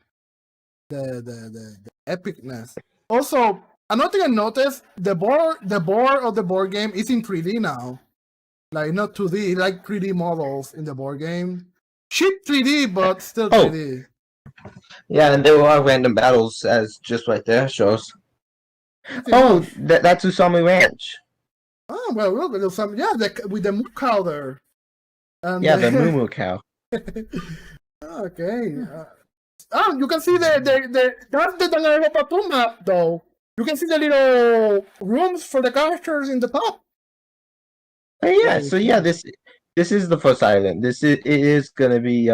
the epicness. Also, another thing I noticed, the board of the board game is in 3D now. Like not 2D, like 3D models in the board game. Cheap 3D, but still Oh. 3D. Yeah, and there are random battles, as just right there shows. Pretty Oh, much. that's Usami Ranch. Oh well, look, there's some with the moo cow there. And Yeah, the Moo Moo Cow. Okay. You can see that's the Danganronpa 2 map though. You can see the little rooms for the characters in the top. Oh, yeah, so yeah, this is the first island. It is gonna be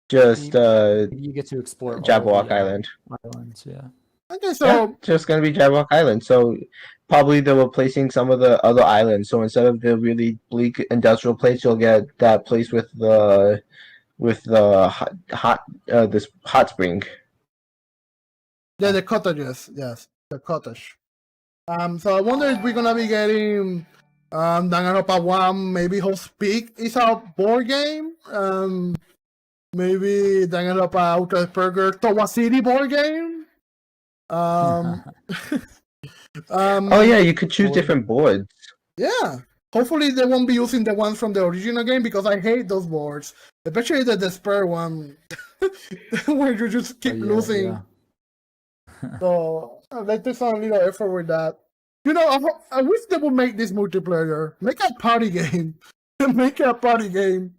just You get to explore all Jabberwock the, Island. islands, yeah. Okay, so Yeah, just gonna be Jabberwock Island. So probably they're replacing some of the other islands. So instead of the really bleak industrial place, you'll get that place with the this hot spring. yeah, the cottages, yes, the cottage. So I wonder if we're gonna be getting Danganronpa 1, maybe Host Peak is a board game. Maybe Danganronpa Outer Burger Towa City board game. Oh yeah, you could choose board. different boards. Yeah. Hopefully they won't be using the ones from the original game because I hate those boards, especially the Despair one, where you just keep losing. Yeah. So let's do some little effort with that. You know, I wish they would make this multiplayer. Make a party game. Make a party game.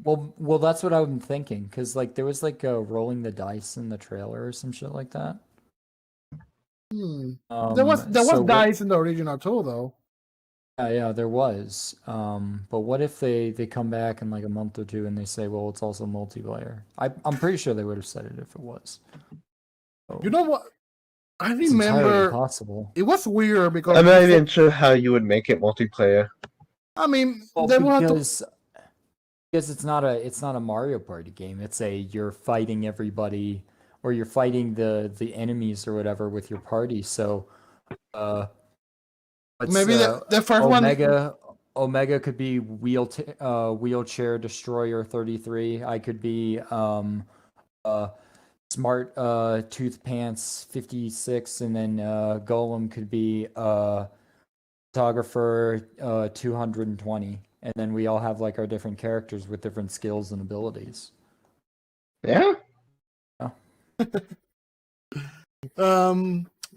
Well, that's what I'm thinking, because like there was like rolling the dice in the trailer or some shit like that. There was so dice in the original too, though. Yeah, there was. But what if they come back in like a month or two and they say, well, it's also multiplayer? I'm pretty sure they would have said it if it was. So, You know what? I it's entirely remember possible. it was weird because I'm not even sure how you would make it multiplayer. I mean, Well, they will have to. because it's not a Mario Party game. It's you're fighting everybody, or you're fighting the enemies or whatever with your party. So, Maybe the first one. Omega could be wheelchair destroyer 33. I could be smart tooth pants 56, and then Golem could be photographer 220, and then we all have like our different characters with different skills and abilities. Yeah.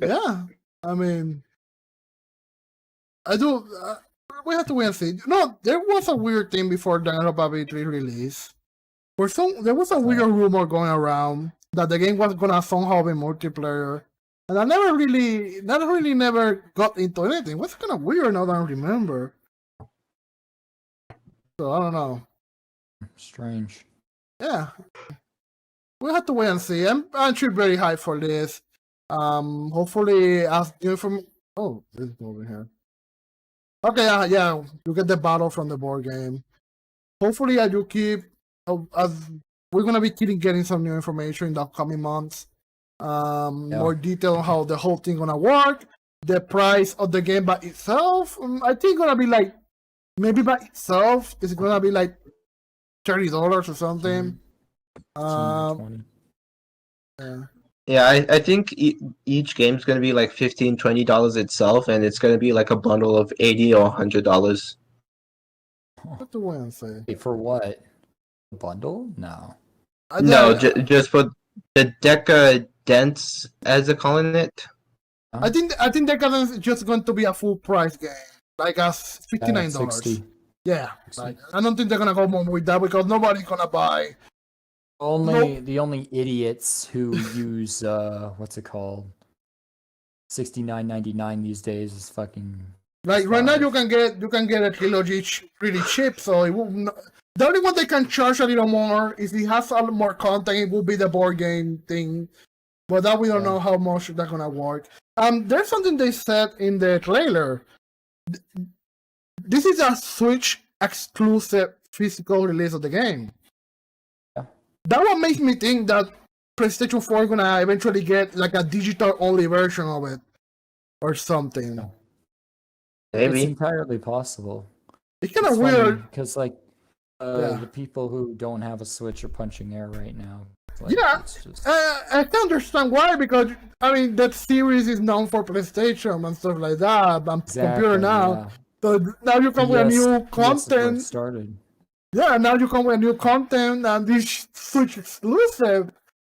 Yeah. I mean, I do. We have to wait and see. No, there was a weird thing before DanganRonpa V3 release. There was a weird rumor going around that the game was gonna somehow be multiplayer, and I never really got into anything. It was kind of weird now that I remember. So I don't know. Strange. Yeah, we have to wait and see. I'm actually very hyped for this. Hopefully, as you from this is over here. Okay, yeah, you get the battle from the board game. Hopefully, as you keep, as we're gonna be getting some new information in the upcoming months. More detail on how the whole thing gonna work. The price of the game by itself, I think gonna be like, maybe by itself, it's gonna be like $30 or something. 20. Yeah, I think each game's going to be like $15, $20 itself, and it's going to be like a bundle of $80 or $100. What do I say? Wait, for what? A bundle? No. No, just for the Decadence, as they're calling it. I think Decadence is just going to be a full price game, like as $59. 60. Yeah, like, I don't think they're gonna go more with that because nobody's gonna buy. The only idiots who use what's it called, $69.99 these days is fucking. Like right now, you can get a trilogy really cheap. So it will the only one they can charge a little more if it has a lot more content. It will be the board game thing, but that we don't know how much that's gonna work. There's something they said in the trailer. this is a Switch exclusive physical release of the game. Yeah. That what makes me think that PlayStation 4 is gonna eventually get like a digital only version of it or something. Yeah. Maybe. It's entirely possible. It's kind of weird. Because like Yeah. the people who don't have a Switch are punching air right now. Like, Yeah. it's just... I can understand why, because I mean that series is known for PlayStation and stuff like that. But computer now, yeah. so now you come with a new PS is where it content. started. Yeah, now you come with new content and this Switch exclusive.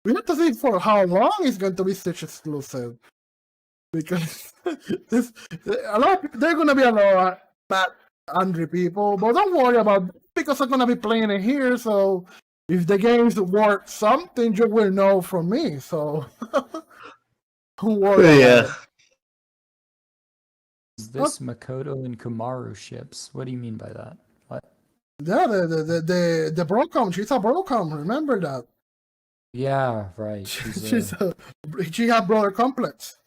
We have to see for how long it's going to be Switch exclusive, because this there are gonna be a lot of bad angry people, but don't worry about it, because I'm gonna be playing it here. So if the game's worth something, you will know from me. So don't worry. Yeah. About it. Is this Makoto and Kumaru ships? What do you mean by that? What? Yeah, the Brocom, she's a Brocom. Remember that? Yeah, right. She had brother complex.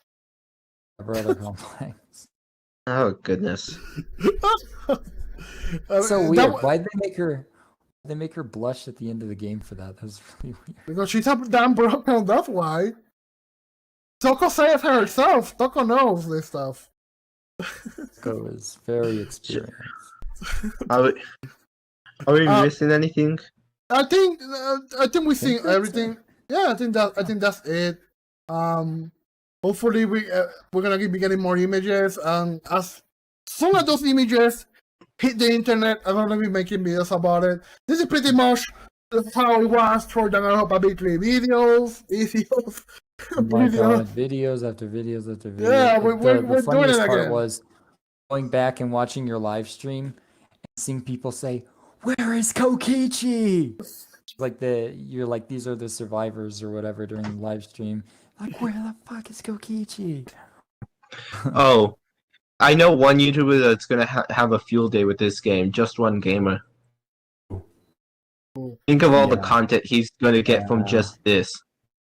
A brother complex. Oh goodness. So That weird. wa- Why'd they make her blush at the end of the game for that? That was really weird. Because she's a damn Brocom, that's why. Toko says herself. Toko knows this stuff. Go is very experienced. Are we Uh, missing anything? I think we see think that's everything. Yeah, I think that's it. Hopefully we're gonna be getting more images, and as soon as those images hit the internet, I'm gonna be making videos about it. This is pretty much how it was for DanganRonpa V3 videos. Oh my Videos. god, videos after videos after videos. Yeah, The- we're the doing funniest it part again. was going back and watching your live stream and seeing people say, "Where is Kokichi?" Like you're like, these are the survivors or whatever during the live stream. Like, where the fuck is Kokichi? Oh, I know one YouTuber that's gonna have a field day with this game. Just one gamer. Think of all the Yeah. content he's gonna get from Yeah. just this.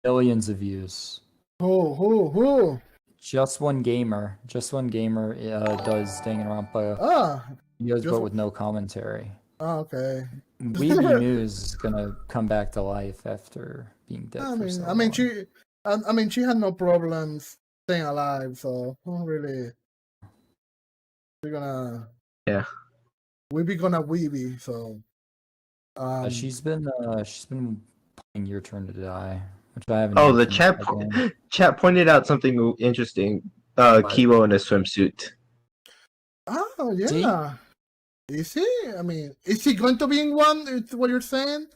Millions of views. Who? Just one gamer. Just one gamer does Danganronpa Ah, videos, just- but with no commentary. okay. Weeby News is gonna come back to life after being dead for so long. She had no problems staying alive, so not really. We're gonna. Yeah. Weeby gonna weeby, so. She's been playing Your Turn to Die, which I haven't. Oh, even the finished that game. chat pointed out something interesting. Kiwo in a swimsuit. Oh See? yeah. Is he? I mean, is he going to be in one? Is what you're saying?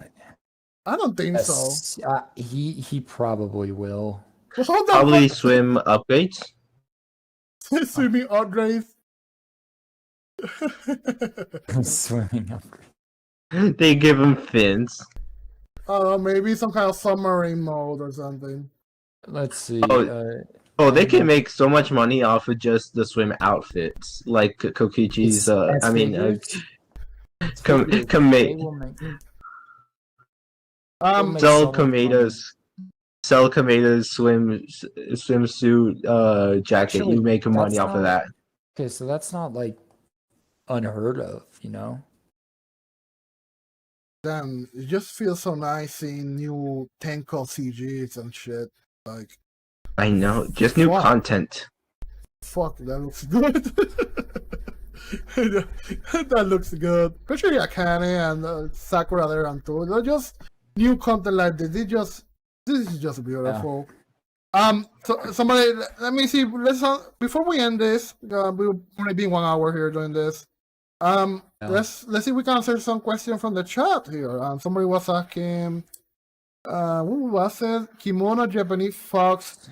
I don't think so. Yes, he probably will. Well, hold on. Probably swim upgrades. Swimming upgrades. Swimming upgrade. They give him fins. Maybe some kind of submarine mode or something. Let's see. Oh, they can make so much money off of just the swim outfits, like Kokichi's. I mean, sell Komeda's swimsuit jacket. Actually, You make money that's off of that. Okay, so that's not like unheard of, you know? Damn, it just feels so nice seeing new Tenko CGs and shit. Like, I know, just new Wow. content. fuck, that looks good. That looks good. Especially Akane and Sakura there and too. They're just new content like this. This is just beautiful. So somebody, let me see. Before we end this, we'll only be 1 hour here doing this. Yeah. Let's see if we can answer some question from the chat here. Somebody was asking, what was it? Kimono Japanese Fox.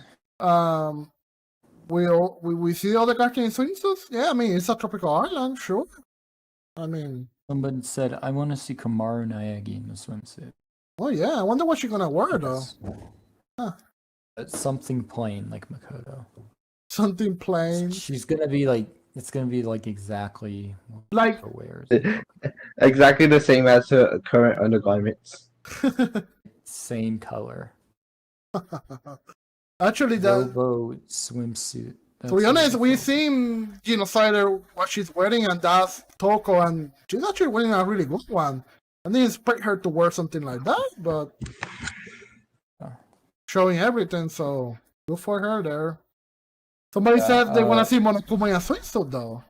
We see all the cartoons in Swimsuits. Yeah, I mean it's a tropical island, sure. I mean, Somebody said, I want to see Kamaru Naegi in the swimsuit. oh yeah, I wonder what she's gonna wear though. Huh. It's something plain like Makoto. Something plain, She's gonna be like, it's gonna be like exactly what like. Makoto wears. Exactly the same as her current undergarments. Same color. Actually, that Robo swimsuit. To be honest, we seen Genocider what she's wearing, and that's Toko, and she's actually wearing a really good one. I didn't expect her to wear something like that, but showing everything, so good for her there. Somebody said they want to see Monokuma in a swimsuit, though.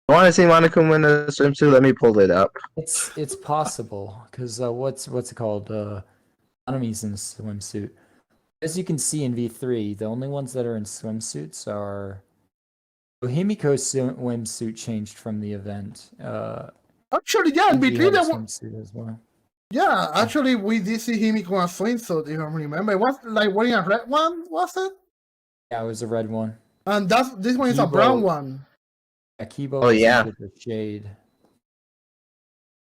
I want to see Monokuma in a swimsuit. Let me pull it up. It's possible because what's it called? Anami's in a swimsuit. As you can see in V3, the only ones that are in swimsuits are Himiko's swimsuit changed from the event. Actually, yeah, in Angie between had a the swimsuit as well. yeah, actually, we did see Himiko in a swimsuit, if I remember. It was like wearing a red one, was it? Yeah, it was a red one. And this one is a Kibo. brown one. Akibo Oh, was yeah. with the shade.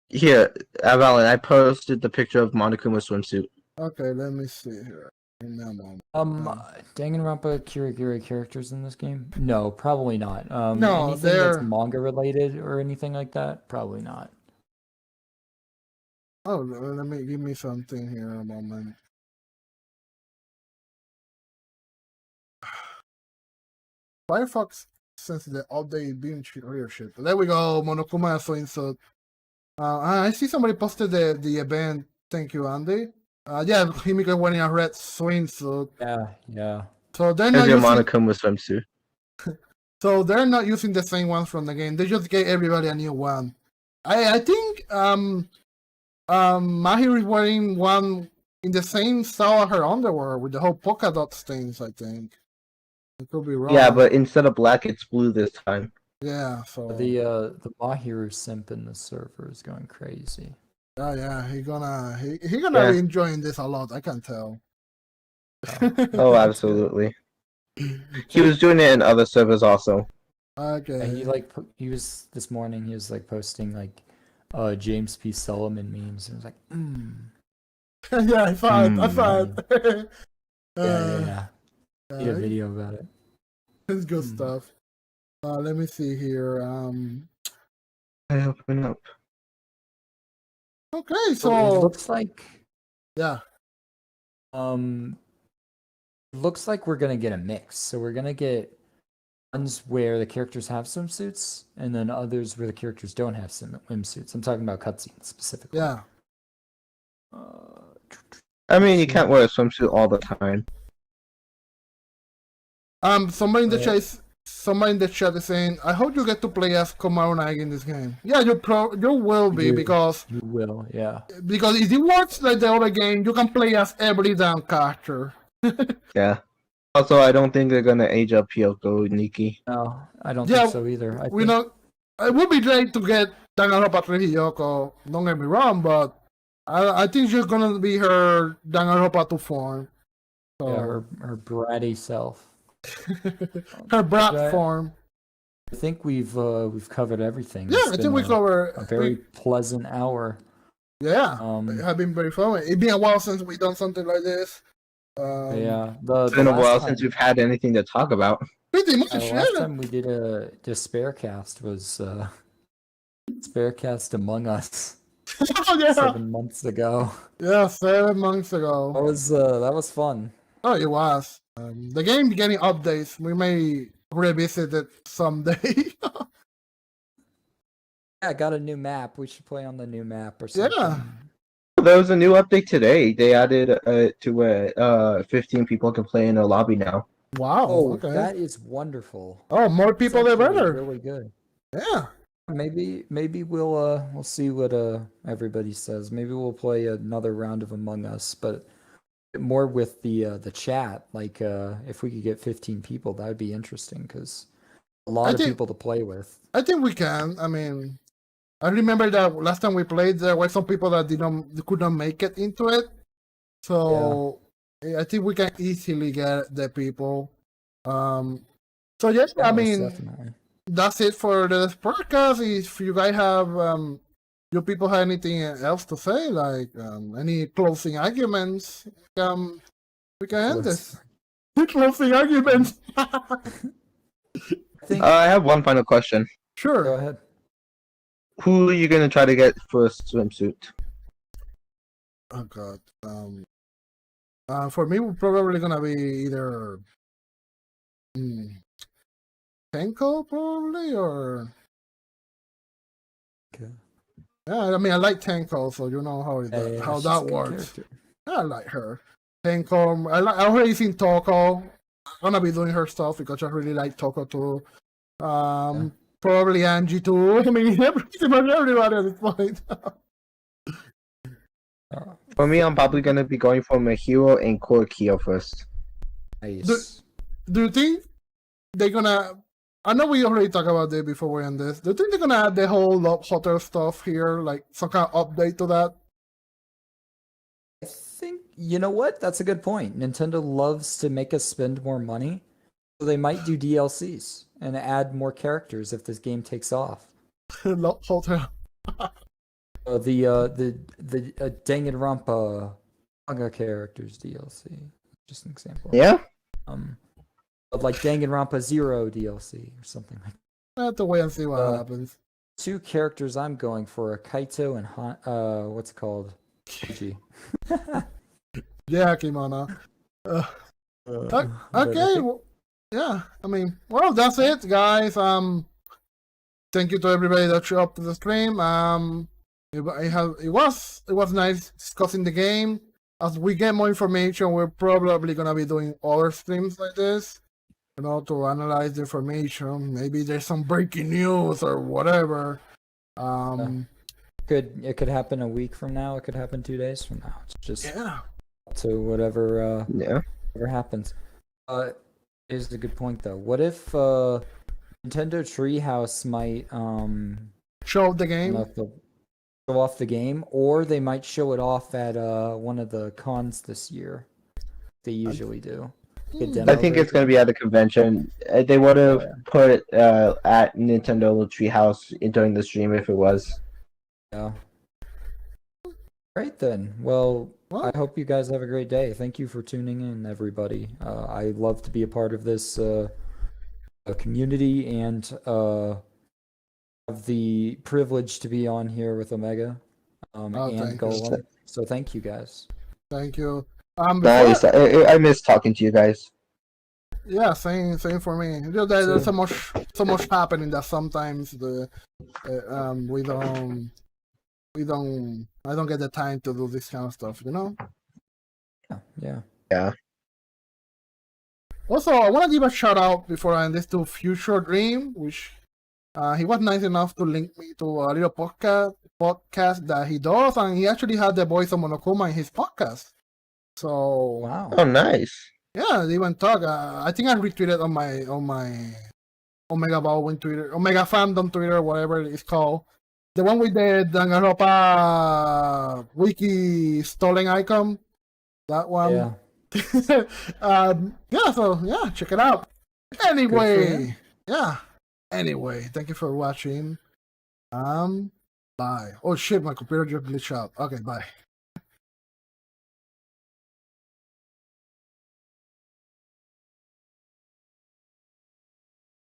Here, Avalon, I posted the picture of Monokuma swimsuit. Okay, let me see here. Danganronpa Kirigiri characters in this game? No, probably not. No, anything that's they're- manga related or anything like that? Probably not. Oh, let me give me something here a moment. Firefox since the update being leadership. There we go, Monokuma swimsuit. I see somebody posted the event. Thank you, Andy. Yeah, Himiko wearing a red swimsuit. Yeah. So they're Here's not your using. Monokuma swimsuit. So they're not using the same ones from the game. They just gave everybody a new one. I think Mahir is wearing one in the same style as her underwear with the whole polka dot stains. I think. I could be wrong. Yeah, but instead of black, it's blue this time. yeah. So The Mahiru simp in the server is going crazy. yeah, he gonna Yeah. be enjoying this a lot. I can tell. Oh, absolutely. He was doing it in other servers also. Okay. And he was this morning. He was like posting like James P. Sullivan memes, and it was like, yeah, I saw it. yeah. Did a video about it. It's good stuff. Let me see here. I open up. Okay, It so looks like yeah, looks like we're gonna get a mix. So we're gonna get ones where the characters have swimsuits, and then others where the characters don't have swimsuits. I'm talking about cutscenes specifically. yeah. I mean, you can't wear a swimsuit all the time. Somebody in the chat is saying, "I hope you get to play as Komaru Naegi in this game." Yeah, you will be You- because You will, yeah. if it works like the other game, you can play as every damn character. Yeah. Also, I don't think they're gonna age up Hyoko Nikki. No, I don't Yeah, think so either. I We think, know it would be great to get DanganRonpa V3 Hyoko. Don't get me wrong, but I think she's gonna be her DanganRonpa 2 form. So, yeah, her bratty self. her brat Right. form. I think we've covered everything. Yeah, It's I think been we a cover. very pleasant hour. Yeah, Um, it have been very fun. It's been a while since we done something like this. yeah. It's been a while since we've had anything to talk about. Pretty much, The yeah. last time we did a DespairCast was DespairCast Among Us Oh, yeah, 7 months ago. yeah, 7 months That ago. was fun. Oh, it was. The game getting updates. We may revisit it someday. Yeah, I got a new map. We should play on the new map or something. Yeah. There was a new update today. They added to where 15 people can play in a lobby now. Wow. Oh, okay. that is wonderful. Oh, more It's people, the actually better. Really good. Yeah. Maybe we'll see what everybody says. Maybe we'll play another round of Among Us, but more with the chat. Like if we could get 15 people, that would be interesting because a lot of think- people to play with. I think we can. I mean, I remember that last time we played, there were some people that could not make it into it. So I think we can easily get the people. So yes, I Most mean, definitely. that's it for the podcast. If you guys have you people have anything else to say, like any closing arguments, we can end this. Closing arguments. I think. I have one final question. Go Sure. ahead. Who are you gonna try to get for a swimsuit? Oh god. For me, we're probably gonna be either Tenko probably, or Okay. yeah. I mean, I like Tenko, so you know how Yeah, how she's that a good works. character. I like her. Tenko. I already seen Toko. I'm gonna be doing her stuff because I really like Toko too. Probably Angie too. I mean, pretty much everybody at this point. For me, I'm probably gonna be going for my hero and core Kyo first. Nice. Do you think they're gonna? I know we already talked about this before we end this. Do you think they're gonna add the whole Love Hotel stuff here, like some kind of update to that? I think, you know what? That's a good point. Nintendo loves to make us spend more money, so they might do DLCs and add more characters if this game takes off. Love Hotel. The Danganronpa manga characters DLC, just an example. Yeah. But like Danganronpa Zero DLC or something like that. I have to wait and see what happens. 2 characters I'm going for are Kaito and what's it called? Angie. Yeah, Kimona. Okay. Well, yeah. I mean, well, that's it, guys. Thank you to everybody that showed up to the stream. It was nice discussing the game. As we get more information, we're probably gonna be doing other streams like this, to analyze the information. Maybe there's some breaking news or whatever. It could happen a week from now. It could happen 2 days from now. It's just up to whatever whatever happens. Is a good point though. What if Nintendo Treehouse might show the I don't know game? if they'll show off the game, or they might show it off at one of the cons this year. They usually do. I think it's gonna be at a convention. They would have put it at Nintendo Treehouse during the stream if it was. Yeah. Great then. Well, I hope you guys have a great day. Thank you for tuning in, everybody. I love to be a part of this community and have the privilege to be on here with Omega and Golem. So thank you guys. Thank you. Nice. I miss talking to you guys. Yeah, same for me. There's so much happening that sometimes I don't get the time to do this kind of stuff, Yeah. Also, I want to give a shout out before I end this to Future Dream, which he was nice enough to link me to a little podcast that he does, and he actually had the voice of Monokuma in his podcast. So wow. Oh, nice. Yeah, they even talk. I think I retweeted on my Omega Baldwin Twitter, Omega Fandom Twitter, whatever it's called. The one with the DanganRonpa wiki stolen icon. That one. Yeah. So check it out. Anyway, thank you for watching. Bye. Oh shit, my computer just glitched out. Okay, bye.